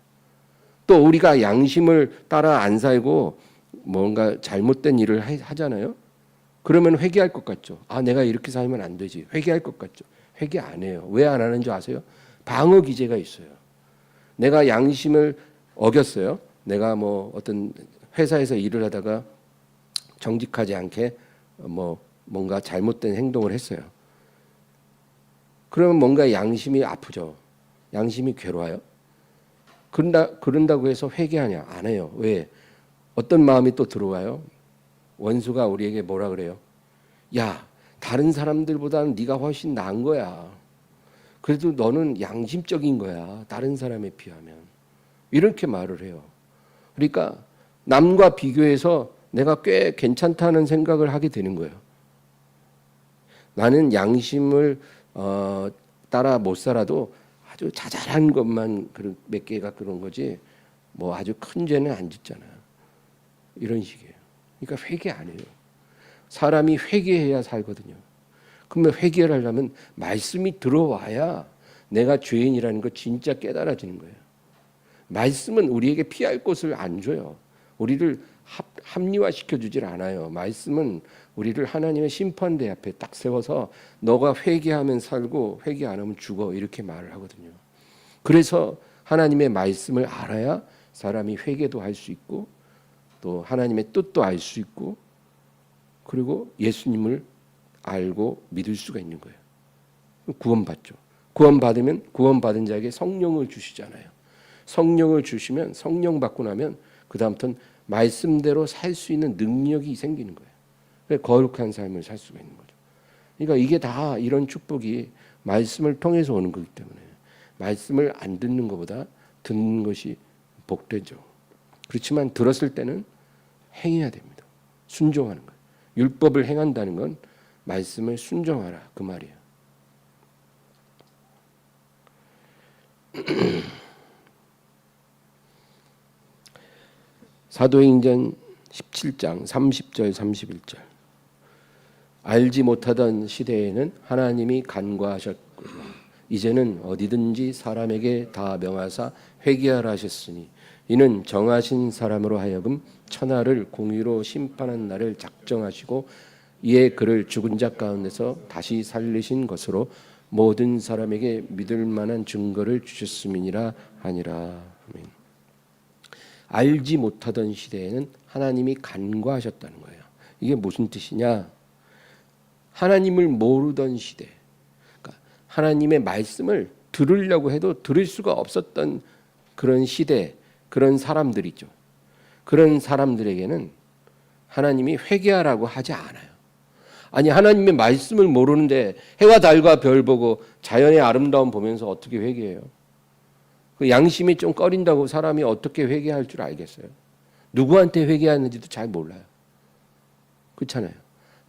또 우리가 양심을 따라 안 살고 뭔가 잘못된 일을 하잖아요. 그러면 회개할 것 같죠. 내가 이렇게 살면 안 되지. 회개할 것 같죠. 회개 안 해요. 왜 안 하는 줄 아세요? 방어 기제가 있어요. 내가 양심을 어겼어요. 내가 뭐 어떤 회사에서 일을 하다가 정직하지 않게 뭔가 잘못된 행동을 했어요. 그러면 뭔가 양심이 아프죠. 양심이 괴로워요. 그런다고 해서 회개하냐? 안 해요. 왜? 어떤 마음이 또 들어와요? 원수가 우리에게 뭐라 그래요? 야, 다른 사람들보다는 네가 훨씬 나은 거야. 그래도 너는 양심적인 거야. 다른 사람에 비하면. 이렇게 말을 해요. 그러니까 남과 비교해서 내가 꽤 괜찮다는 생각을 하게 되는 거예요. 나는 양심을 따라 못 살아도 아주 자잘한 것만 몇 개가 그런 거지 뭐 아주 큰 죄는 안 짓잖아요. 이런 식이에요. 그러니까 회개 안 해요. 사람이 회개해야 살거든요. 그러면 회개를 하려면 말씀이 들어와야 내가 죄인이라는 거 진짜 깨달아지는 거예요. 말씀은 우리에게 피할 곳을 안 줘요. 우리를 합리화시켜 주질 않아요. 말씀은 우리를 하나님의 심판대 앞에 딱 세워서 너가 회개하면 살고 회개 안 하면 죽어 이렇게 말을 하거든요. 그래서 하나님의 말씀을 알아야 사람이 회개도 할 수 있고 또 하나님의 뜻도 알 수 있고 그리고 예수님을 알고 믿을 수가 있는 거예요. 구원받죠. 구원받으면 구원받은 자에게 성령을 주시잖아요. 성령을 주시면 성령 받고 나면 그 다음부터는 말씀대로 살 수 있는 능력이 생기는 거예요. 그래서 거룩한 삶을 살 수가 있는 거죠. 그러니까 이게 다 이런 축복이 말씀을 통해서 오는 거기 때문에 말씀을 안 듣는 것보다 듣는 것이 복되죠. 그렇지만 들었을 때는 행해야 됩니다. 순종하는 거예요. 율법을 행한다는 건 말씀을 순종하라 그 말이에요. 사도행전 17장 30절 31절 알지 못하던 시대에는 하나님이 간과하셨고 이제는 어디든지 사람에게 다 명하사 회개하라 하셨으니 이는 정하신 사람으로 하여금 천하를 공의로 심판한 날을 작정하시고 이에 그를 죽은 자 가운데서 다시 살리신 것으로 모든 사람에게 믿을 만한 증거를 주셨음이니라 하니라. 아멘. 알지 못하던 시대에는 하나님이 간과하셨다는 거예요. 이게 무슨 뜻이냐? 하나님을 모르던 시대, 그러니까 하나님의 말씀을 들으려고 해도 들을 수가 없었던 그런 시대, 그런 사람들이죠. 그런 사람들에게는 하나님이 회개하라고 하지 않아요. 아니, 하나님의 말씀을 모르는데 해와 달과 별 보고 자연의 아름다움 보면서 어떻게 회개해요? 그 양심이 좀 꺼린다고 사람이 어떻게 회개할 줄 알겠어요? 누구한테 회개하는지도 잘 몰라요. 그렇잖아요.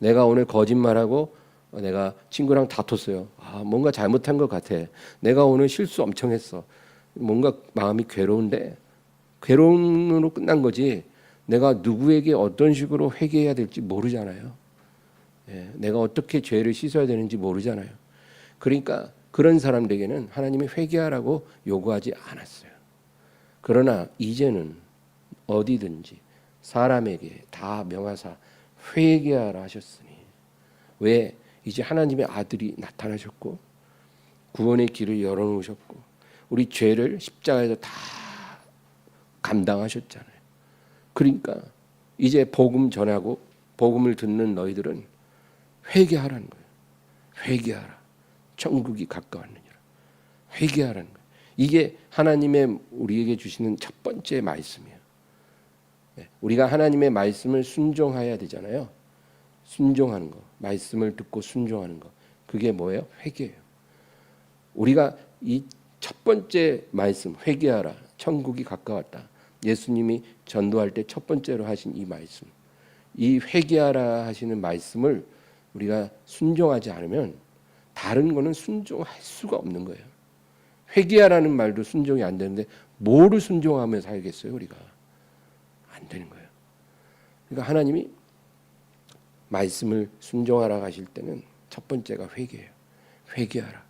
내가 오늘 거짓말하고 내가 친구랑 다퉜어요. 뭔가 잘못한 것 같아. 내가 오늘 실수 엄청 했어. 뭔가 마음이 괴로운데 괴로움으로 끝난 거지. 내가 누구에게 어떤 식으로 회개해야 될지 모르잖아요. 내가 어떻게 죄를 씻어야 되는지 모르잖아요. 그러니까 그런 사람들에게는 하나님이 회개하라고 요구하지 않았어요. 그러나 이제는 어디든지 사람에게 다 명하사 회개하라 하셨으니, 왜? 이제 하나님의 아들이 나타나셨고 구원의 길을 열어놓으셨고 우리 죄를 십자가에서 다 감당하셨잖아요. 그러니까 이제 복음 전하고 복음을 듣는 너희들은 회개하라는 거예요. 회개하라. 천국이 가까웠느니라. 회개하라는 거예요. 이게 하나님의 우리에게 주시는 첫 번째 말씀이에요. 우리가 하나님의 말씀을 순종해야 되잖아요. 순종하는 거, 말씀을 듣고 순종하는 거, 그게 뭐예요? 회개예요. 우리가 이 첫 번째 말씀, 회개하라, 천국이 가까웠다. 예수님이 전도할 때 첫 번째로 하신 이 말씀, 이 회개하라 하시는 말씀을 우리가 순종하지 않으면 다른 거는 순종할 수가 없는 거예요. 회개하라는 말도 순종이 안 되는데 뭐를 순종하며 살겠어요, 우리가? 안 되는 거예요. 그러니까 하나님이 말씀을 순종하라 하실 때는 첫 번째가 회개예요. 회개하라.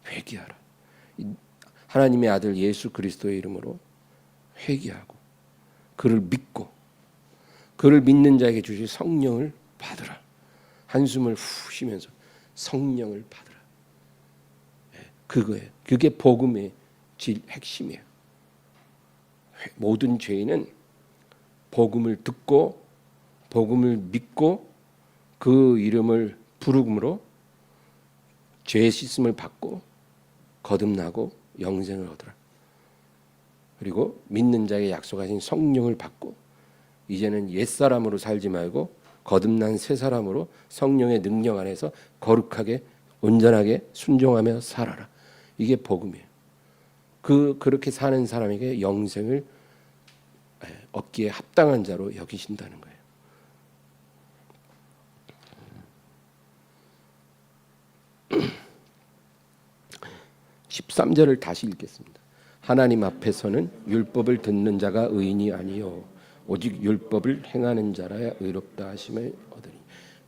회개하라. 하나님의 아들 예수 그리스도의 이름으로 회개하고 그를 믿고 그를 믿는 자에게 주실 성령을 받으라. 한숨을 후 쉬면서 성령을 받으라. 그거예요. 그게 복음의 핵심이에요. 모든 죄인은 복음을 듣고 복음을 믿고 그 이름을 부르므로 죄 씻음을 받고 거듭나고 영생을 얻으라. 그리고 믿는 자에게 약속하신 성령을 받고 이제는 옛사람으로 살지 말고 거듭난 새 사람으로 성령의 능력 안에서 거룩하게 온전하게 순종하며 살아라. 이게 복음이에요. 그렇게 사는 사람에게 영생을 얻기에 합당한 자로 여기신다는 거예요. 13절을 다시 읽겠습니다. 하나님 앞에서는 율법을 듣는 자가 의인이 아니요 오직 율법을 행하는 자라야 의롭다 하심을 얻으니.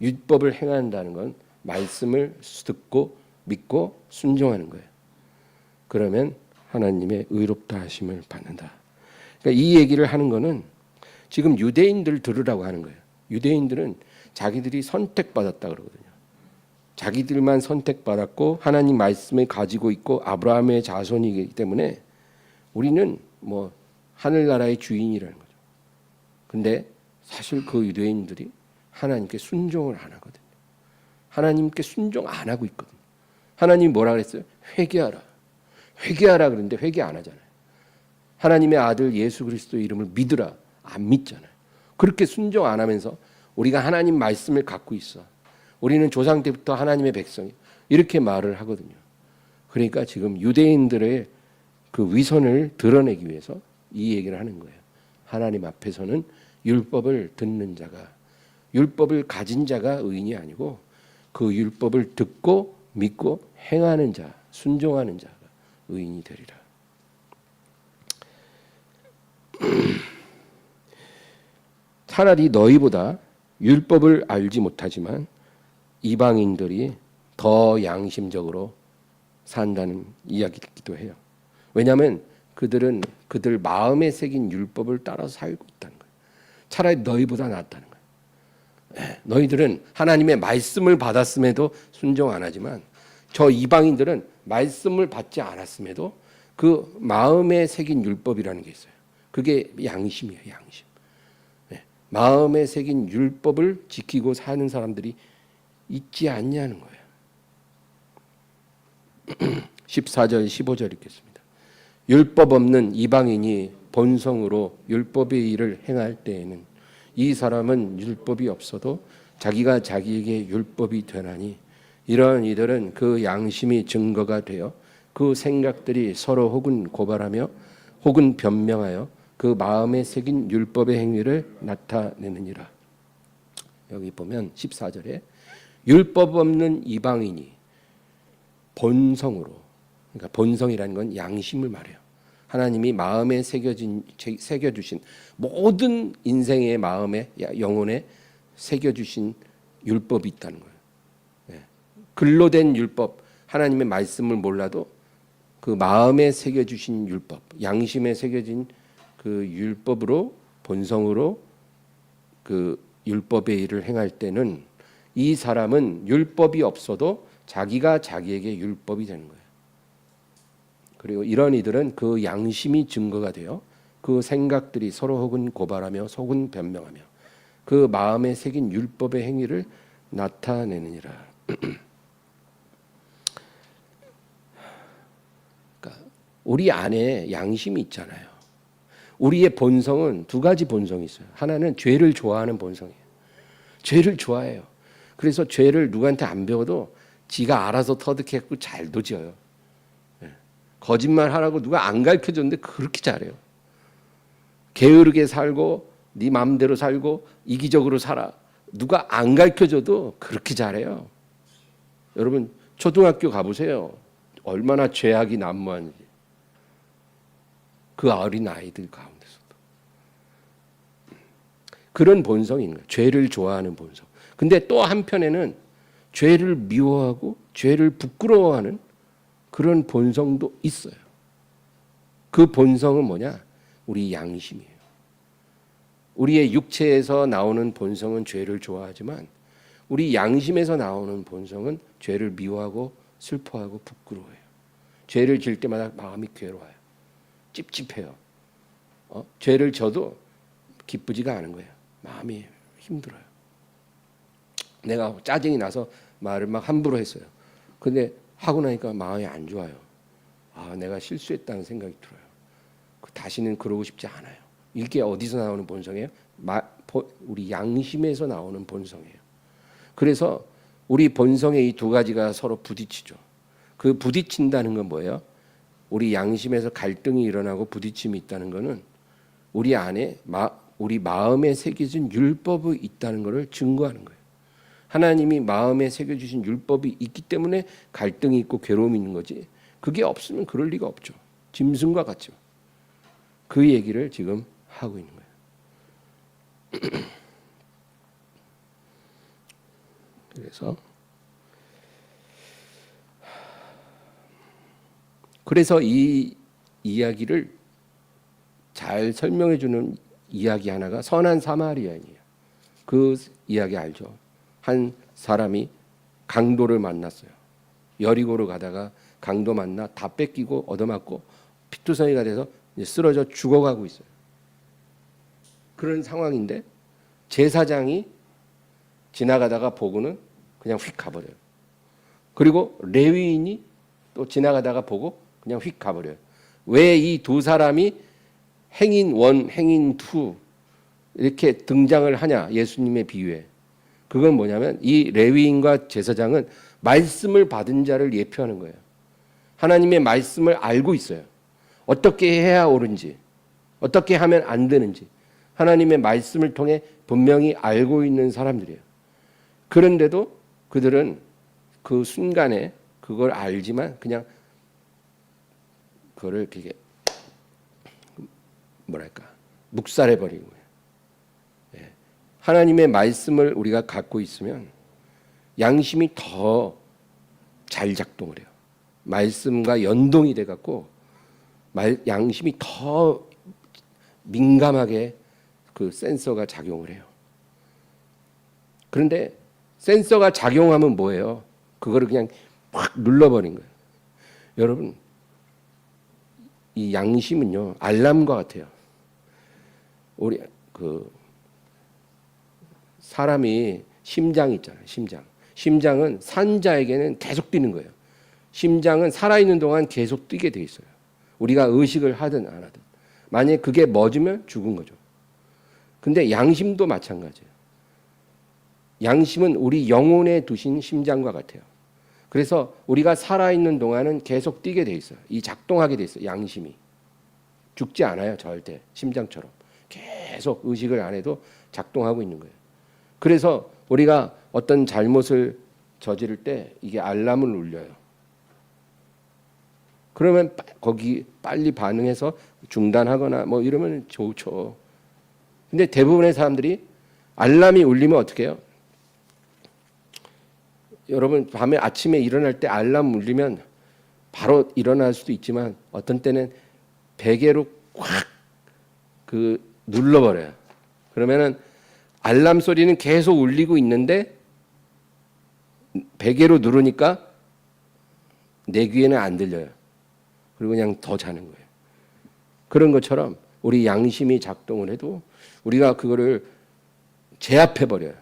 율법을 행한다는 건 말씀을 듣고 믿고 순종하는 거예요. 그러면 하나님의 의롭다 하심을 받는다. 그러니까 이 얘기를 하는 거는 지금 유대인들 들으라고 하는 거예요. 유대인들은 자기들이 선택받았다 그러거든요. 자기들만 선택받았고 하나님 말씀을 가지고 있고 아브라함의 자손이기 때문에 우리는 뭐 하늘나라의 주인이라는 거죠. 근데 사실 그 유대인들이 하나님께 순종을 안 하거든요. 하나님께 순종 안 하고 있거든요. 하나님이 뭐라 그랬어요? 회개하라. 회개하라 그러는데 회개 안 하잖아요. 하나님의 아들 예수 그리스도 이름을 믿으라. 안 믿잖아요. 그렇게 순종 안 하면서 우리가 하나님 말씀을 갖고 있어. 우리는 조상 때부터 하나님의 백성이 이렇게 말을 하거든요. 그러니까 지금 유대인들의 그 위선을 드러내기 위해서 이 얘기를 하는 거예요. 하나님 앞에서는 율법을 듣는 자가, 율법을 가진 자가 의인이 아니고 그 율법을 듣고 믿고 행하는 자, 순종하는 자가 의인이 되리라. 차라리 너희보다 율법을 알지 못하지만 이방인들이 더 양심적으로 산다는 이야기이기도 해요. 왜냐하면 그들은 그들 마음에 새긴 율법을 따라 살고 있다는 거예요. 차라리 너희보다 낫다는 거예요. 너희들은 하나님의 말씀을 받았음에도 순종 안 하지만 저 이방인들은 말씀을 받지 않았음에도 그 마음에 새긴 율법이라는 게 있어요. 그게 양심이에요. 양심. 마음에 새긴 율법을 지키고 사는 사람들이 있지 않냐는 거예요. 14절 15절 읽겠습니다. 율법 없는 이방인이 본성으로 율법의 일을 행할 때에는 이 사람은 율법이 없어도 자기가 자기에게 율법이 되나니 이런 이들은 그 양심이 증거가 되어 그 생각들이 서로 혹은 고발하며 혹은 변명하여 그 마음에 새긴 율법의 행위를 나타내느니라. 여기 보면 14절에 율법 없는 이방인이 본성으로, 그러니까 본성이라는 건 양심을 말해요. 하나님이 마음에 새겨주신 모든 인생의 마음에 영혼에 새겨주신 율법이 있다는 거예요. 글로 된 율법, 하나님의 말씀을 몰라도 그 마음에 새겨주신 율법, 양심에 새겨진 그 율법으로 본성으로 그 율법의 일을 행할 때는 이 사람은 율법이 없어도 자기가 자기에게 율법이 되는 거예요. 그리고 이런 이들은 그 양심이 증거가 되어 그 생각들이 서로 혹은 고발하며 혹은 변명하며 그 마음에 새긴 율법의 행위를 나타내느니라. 그러니까 우리 안에 양심이 있잖아요. 우리의 본성은 두 가지 본성이 있어요. 하나는 죄를 좋아하는 본성이에요. 죄를 좋아해요. 그래서 죄를 누구한테 안 배워도 지가 알아서 터득했고 잘도 지어요. 거짓말하라고 누가 안 가르쳐줬는데 그렇게 잘해요. 게으르게 살고 네 마음대로 살고 이기적으로 살아. 누가 안 가르쳐줘도 그렇게 잘해요. 여러분 초등학교 가보세요. 얼마나 죄악이 난무한지. 그 어린 아이들 가운데서도. 그런 본성이 있는 거예요. 죄를 좋아하는 본성. 근데 또 한편에는 죄를 미워하고 죄를 부끄러워하는 그런 본성도 있어요. 그 본성은 뭐냐? 우리 양심이에요. 우리의 육체에서 나오는 본성은 죄를 좋아하지만 우리 양심에서 나오는 본성은 죄를 미워하고 슬퍼하고 부끄러워해요. 죄를 지을 때마다 마음이 괴로워요. 찝찝해요. 죄를 져도 기쁘지가 않은 거예요. 마음이 힘들어요. 내가 짜증이 나서 말을 막 함부로 했어요. 근데 하고 나니까 마음이 안 좋아요. 아, 내가 실수했다는 생각이 들어요. 다시는 그러고 싶지 않아요. 이게 어디서 나오는 본성이에요? 우리 양심에서 나오는 본성이에요. 그래서 우리 본성의 이 두 가지가 서로 부딪히죠. 그 부딪힌다는 건 뭐예요? 우리 양심에서 갈등이 일어나고 부딪힘이 있다는 것은 우리 안에 우리 마음에 새겨진 율법이 있다는 것을 증거하는 거예요. 하나님이 마음에 새겨주신 율법이 있기 때문에 갈등이 있고 괴로움이 있는 거지. 그게 없으면 그럴 리가 없죠. 짐승과 같죠. 그 얘기를 지금 하고 있는 거예요. 그래서 이 이야기를 잘 설명해 주는 이야기 하나가 선한 사마리아인이에요. 그 이야기 알죠? 한 사람이 강도를 만났어요. 여리고로 가다가 강도 만나 다 뺏기고 얻어맞고 피투성이가 돼서 쓰러져 죽어가고 있어요. 그런 상황인데 제사장이 지나가다가 보고는 그냥 휙 가버려요. 그리고 레위인이 또 지나가다가 보고 그냥 휙 가버려요. 왜 이 두 사람이 행인 1, 행인 2 이렇게 등장을 하냐? 예수님의 비유에. 그건 뭐냐면 이 레위인과 제사장은 말씀을 받은 자를 예표하는 거예요. 하나님의 말씀을 알고 있어요. 어떻게 해야 옳은지, 어떻게 하면 안 되는지 하나님의 말씀을 통해 분명히 알고 있는 사람들이에요. 그런데도 그들은 그 순간에 그걸 알지만 그냥 그거를 되게 묵살해버리는 거예요. 하나님의 말씀을 우리가 갖고 있으면 양심이 더 잘 작동을 해요. 말씀과 연동이 돼 갖고 양심이 더 민감하게 그 센서가 작용을 해요. 그런데 센서가 작용하면 뭐예요? 그거를 그냥 확 눌러버린 거예요. 여러분, 이 양심은요 알람과 같아요. 우리 그 사람이 심장이 있잖아요. 심장은 산 자에게는 계속 뛰는 거예요. 심장은 살아있는 동안 계속 뛰게 돼 있어요. 우리가 의식을 하든 안 하든. 만약에 그게 멎으면 죽은 거죠. 근데 양심도 마찬가지예요. 양심은 우리 영혼에 두신 심장과 같아요. 그래서 우리가 살아있는 동안은 계속 뛰게 돼 있어요. 이 작동하게 돼 있어요. 양심이. 죽지 않아요. 절대. 심장처럼. 계속 의식을 안 해도 작동하고 있는 거예요. 그래서 우리가 어떤 잘못을 저지를 때 이게 알람을 울려요. 그러면 거기 빨리 반응해서 중단하거나 뭐 이러면 좋죠. 근데 대부분의 사람들이 알람이 울리면 어떻게 해요? 여러분 밤에 아침에 일어날 때 알람 울리면 바로 일어날 수도 있지만 어떤 때는 베개로 확 그 눌러버려요. 그러면은 알람 소리는 계속 울리고 있는데 베개로 누르니까 내 귀에는 안 들려요. 그리고 그냥 더 자는 거예요. 그런 것처럼 우리 양심이 작동을 해도 우리가 그거를 제압해 버려요.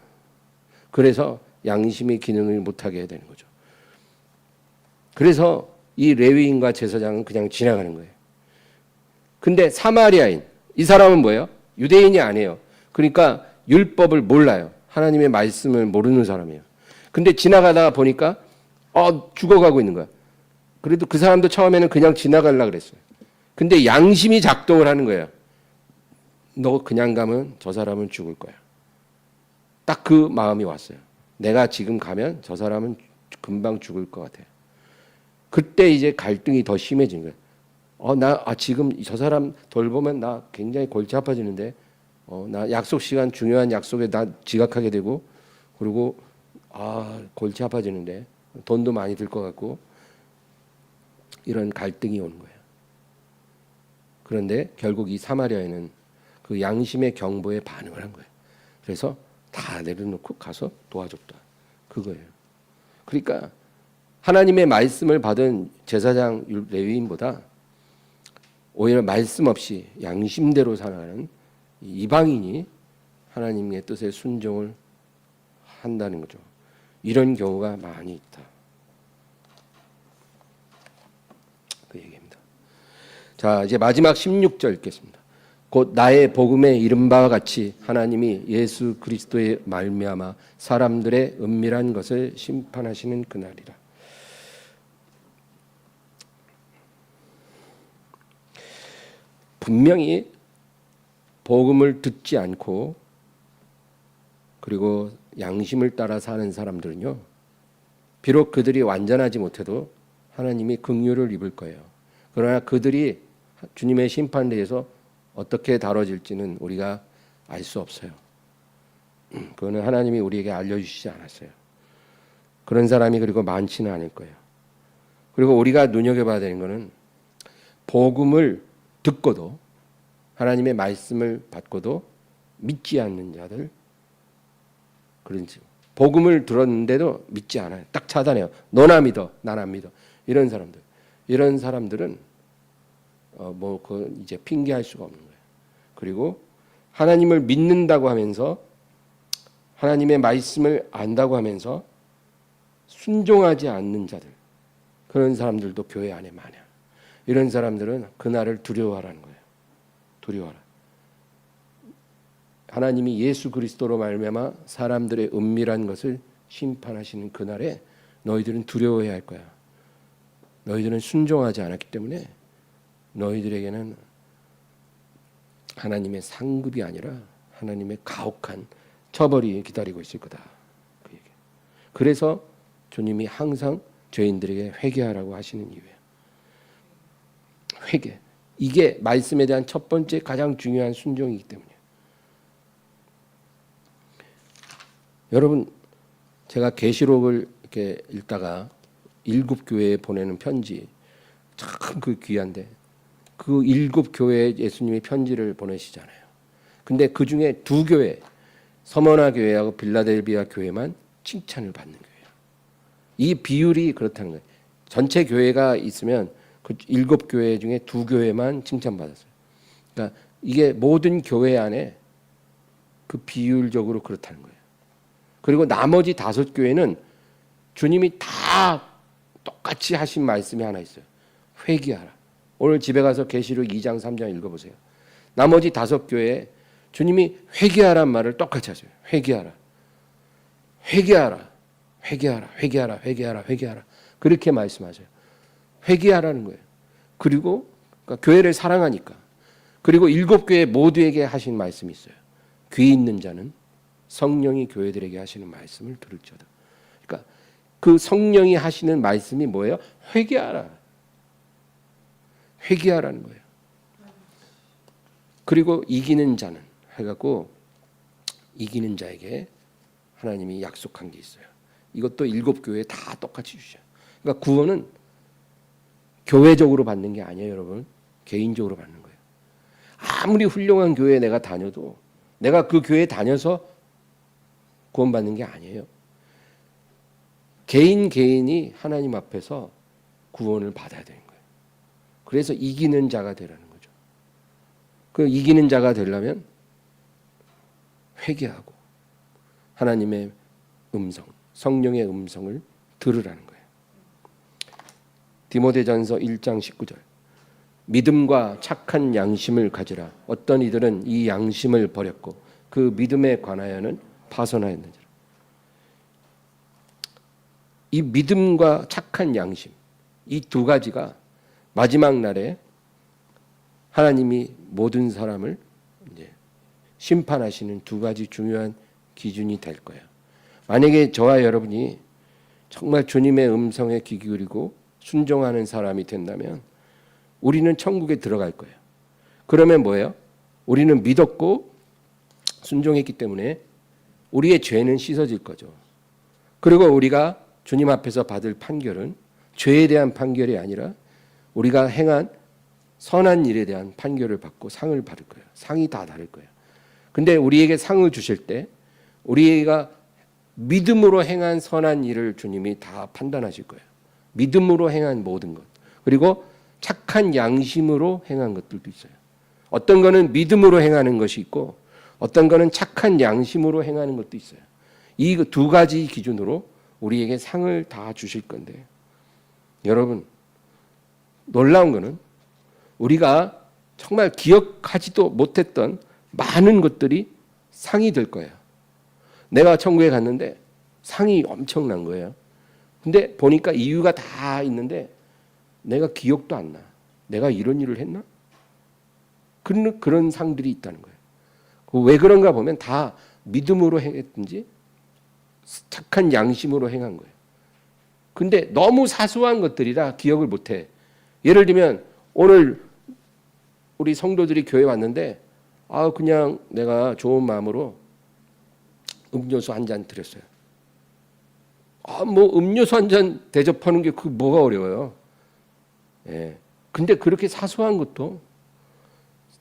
그래서 양심이 기능을 못하게 해야 되는 거죠. 그래서 이 레위인과 제사장은 그냥 지나가는 거예요. 근데 사마리아인, 이 사람은 뭐예요? 유대인이 아니에요. 그러니까 율법을 몰라요. 하나님의 말씀을 모르는 사람이에요. 근데 지나가다가 보니까 죽어가고 있는 거야. 그래도 그 사람도 처음에는 그냥 지나가려고 그랬어요. 근데 양심이 작동을 하는 거예요. 너 그냥 가면 저 사람은 죽을 거야. 딱 그 마음이 왔어요. 내가 지금 가면 저 사람은 금방 죽을 것 같아요. 그때 이제 갈등이 더 심해진 거예요. 지금 저 사람 돌보면 나 굉장히 골치 아파지는데, 나 약속 시간 중요한 약속에 나 지각하게 되고, 그리고 골치 아파지는데 돈도 많이 들 것 같고 이런 갈등이 오는 거예요. 그런데 결국 이 사마리아에는 그 양심의 경보에 반응을 한 거예요. 그래서 다 내려놓고 가서 도와줬다. 그거예요. 그러니까 하나님의 말씀을 받은 제사장 레위인보다 오히려 말씀 없이 양심대로 살아가는 이방인이 하나님의 뜻에 순종을 한다는 거죠. 이런 경우가 많이 있다. 그 얘기입니다. 자, 이제 마지막 16절 읽겠습니다. 곧 나의 복음에 이른 바와 같이 하나님이 예수 그리스도의 말미암아 사람들의 은밀한 것을 심판하시는 그날이라. 분명히 복음을 듣지 않고 그리고 양심을 따라 사는 사람들은요, 비록 그들이 완전하지 못해도 하나님이 긍휼을 입을 거예요. 그러나 그들이 주님의 심판에 대해서 어떻게 다뤄질지는 우리가 알 수 없어요. 그거는 하나님이 우리에게 알려주시지 않았어요. 그런 사람이 그리고 많지는 않을 거예요. 그리고 우리가 눈여겨봐야 되는 것은 복음을 듣고도 하나님의 말씀을 받고도 믿지 않는 자들, 그런지 복음을 들었는데도 믿지 않아요. 딱 차단해요. 너나 믿어, 난 안 믿어. 이런 사람들은 그 이제 핑계할 수가 없는 거예요. 그리고 하나님을 믿는다고 하면서 하나님의 말씀을 안다고 하면서 순종하지 않는 자들, 그런 사람들도 교회 안에 많아요. 이런 사람들은 그날을 두려워하라는 거예요. 두려워하라. 하나님이 예수 그리스도로 말미암아 사람들의 은밀한 것을 심판하시는 그날에 너희들은 두려워해야 할 거야. 너희들은 순종하지 않았기 때문에 너희들에게는 하나님의 상급이 아니라 하나님의 가혹한 처벌이 기다리고 있을 거다. 그 얘기. 그래서 주님이 항상 죄인들에게 회개하라고 하시는 이유예요. 회개. 이게 말씀에 대한 첫 번째 가장 중요한 순종이기 때문이에요. 여러분, 제가 계시록을 이렇게 읽다가 7교회에 보내는 편지 참 그 귀한데 그 7교회에 예수님이 편지를 보내시잖아요. 근데 그 중에 2교회 서머나 교회하고 빌라델비아 교회만 칭찬을 받는 거예요. 이 비율이 그렇다는 거예요. 전체 교회가 있으면 그 7교회 중에 2교회만 칭찬받았어요. 그러니까 이게 모든 교회 안에 그 비율적으로 그렇다는 거예요. 그리고 나머지 5교회는 주님이 다 똑같이 하신 말씀이 하나 있어요. 회개하라. 오늘 집에 가서 계시록 2장 3장 읽어보세요. 나머지 5교회에 주님이 회개하란 말을 똑같이 하세요. 회개하라. 회개하라. 회개하라. 회개하라. 회개하라. 회개하라. 그렇게 말씀하세요. 회개하라는 거예요. 그리고 그러니까 교회를 사랑하니까. 그리고 7교회 모두에게 하신 말씀이 있어요. 귀 있는 자는 성령이 교회들에게 하시는 말씀을 들을지어다. 그러니까 그 성령이 하시는 말씀이 뭐예요? 회개하라. 회개하라는 거예요. 그리고 이기는 자는 해갖고 이기는 자에게 하나님이 약속한 게 있어요. 이것도 7교회에 다 똑같이 주셔요. 그러니까 구원은 교회적으로 받는 게 아니에요, 여러분. 개인적으로 받는 거예요. 아무리 훌륭한 교회에 내가 다녀도 내가 그 교회에 다녀서 구원받는 게 아니에요. 개인이 하나님 앞에서 구원을 받아야 되는 거예요. 그래서 이기는 자가 되라는 거죠. 그 이기는 자가 되려면 회개하고 하나님의 음성, 성령의 음성을 들으라는 거예요. 디모데전서 1장 19절. 믿음과 착한 양심을 가지라. 어떤 이들은 이 양심을 버렸고 그 믿음에 관하여는 파선하였느니라. 이 믿음과 착한 양심, 이 2가지가 마지막 날에 하나님이 모든 사람을 이제 심판하시는 2가지 중요한 기준이 될 거예요. 만약에 저와 여러분이 정말 주님의 음성에 귀 기울이고 순종하는 사람이 된다면 우리는 천국에 들어갈 거예요. 그러면 뭐예요? 우리는 믿었고 순종했기 때문에 우리의 죄는 씻어질 거죠. 그리고 우리가 주님 앞에서 받을 판결은 죄에 대한 판결이 아니라 우리가 행한 선한 일에 대한 판결을 받고 상을 받을 거예요. 상이 다 다를 거예요. 근데 우리에게 상을 주실 때 우리가 믿음으로 행한 선한 일을 주님이 다 판단하실 거예요. 믿음으로 행한 모든 것. 그리고 착한 양심으로 행한 것들도 있어요. 어떤 거는 믿음으로 행하는 것이 있고 어떤 거는 착한 양심으로 행하는 것도 있어요. 이 2가지 기준으로 우리에게 상을 다 주실 건데 여러분 놀라운 거는 우리가 정말 기억하지도 못했던 많은 것들이 상이 될 거예요. 내가 천국에 갔는데 상이 엄청난 거예요. 근데 보니까 이유가 다 있는데 내가 기억도 안 나. 내가 이런 일을 했나? 그런 상들이 있다는 거예요. 왜 그런가 보면 다 믿음으로 행했든지 착한 양심으로 행한 거예요. 근데 너무 사소한 것들이라 기억을 못해. 예를 들면 오늘 우리 성도들이 교회 왔는데 그냥 내가 좋은 마음으로 음료수 한 잔 드렸어요. 뭐 음료수 한 잔 대접하는 게 그 뭐가 어려워요. 예. 근데 그렇게 사소한 것도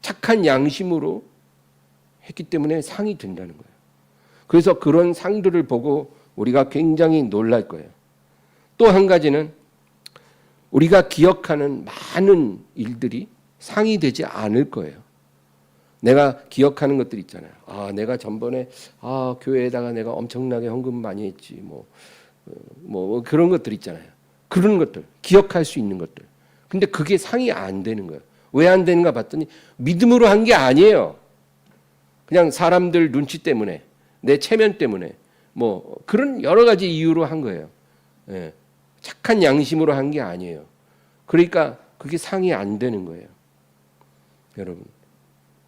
착한 양심으로 했기 때문에 상이 된다는 거예요. 그래서 그런 상들을 보고 우리가 굉장히 놀랄 거예요. 또 한 가지는 우리가 기억하는 많은 일들이 상이 되지 않을 거예요. 내가 기억하는 것들 있잖아요. 내가 전번에 교회에다가 내가 엄청나게 헌금 많이 했지. 뭐 그런 것들 있잖아요. 그런 것들 기억할 수 있는 것들. 근데 그게 상이 안 되는 거예요. 왜 안 되는가 봤더니 믿음으로 한 게 아니에요. 그냥 사람들 눈치 때문에 내 체면 때문에 뭐 그런 여러 가지 이유로 한 거예요. 예. 착한 양심으로 한 게 아니에요. 그러니까 그게 상이 안 되는 거예요. 여러분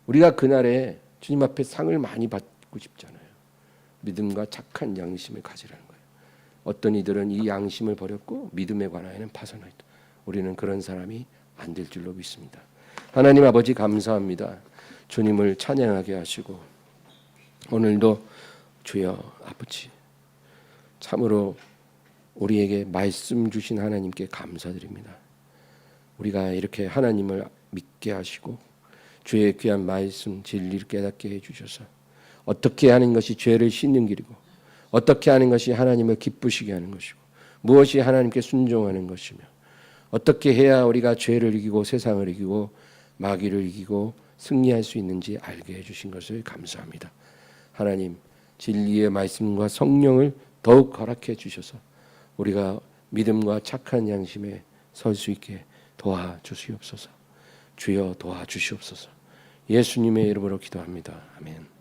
우리가 그날에 주님 앞에 상을 많이 받고 싶잖아요. 믿음과 착한 양심을 가지라는 거예요. 어떤 이들은 이 양심을 버렸고 믿음에 관하여는 파선하였다. 우리는 그런 사람이 안 될 줄로 믿습니다. 하나님 아버지 감사합니다. 주님을 찬양하게 하시고 오늘도 주여 아버지 참으로 우리에게 말씀 주신 하나님께 감사드립니다. 우리가 이렇게 하나님을 믿게 하시고 주의 귀한 말씀 진리를 깨닫게 해주셔서 어떻게 하는 것이 죄를 씻는 길이고 어떻게 하는 것이 하나님을 기쁘시게 하는 것이고 무엇이 하나님께 순종하는 것이며 어떻게 해야 우리가 죄를 이기고 세상을 이기고 마귀를 이기고 승리할 수 있는지 알게 해주신 것을 감사합니다. 하나님 진리의 말씀과 성령을 더욱 허락해 주셔서 우리가 믿음과 착한 양심에 설 수 있게 도와주시옵소서. 주여 도와주시옵소서. 예수님의 이름으로 기도합니다. 아멘.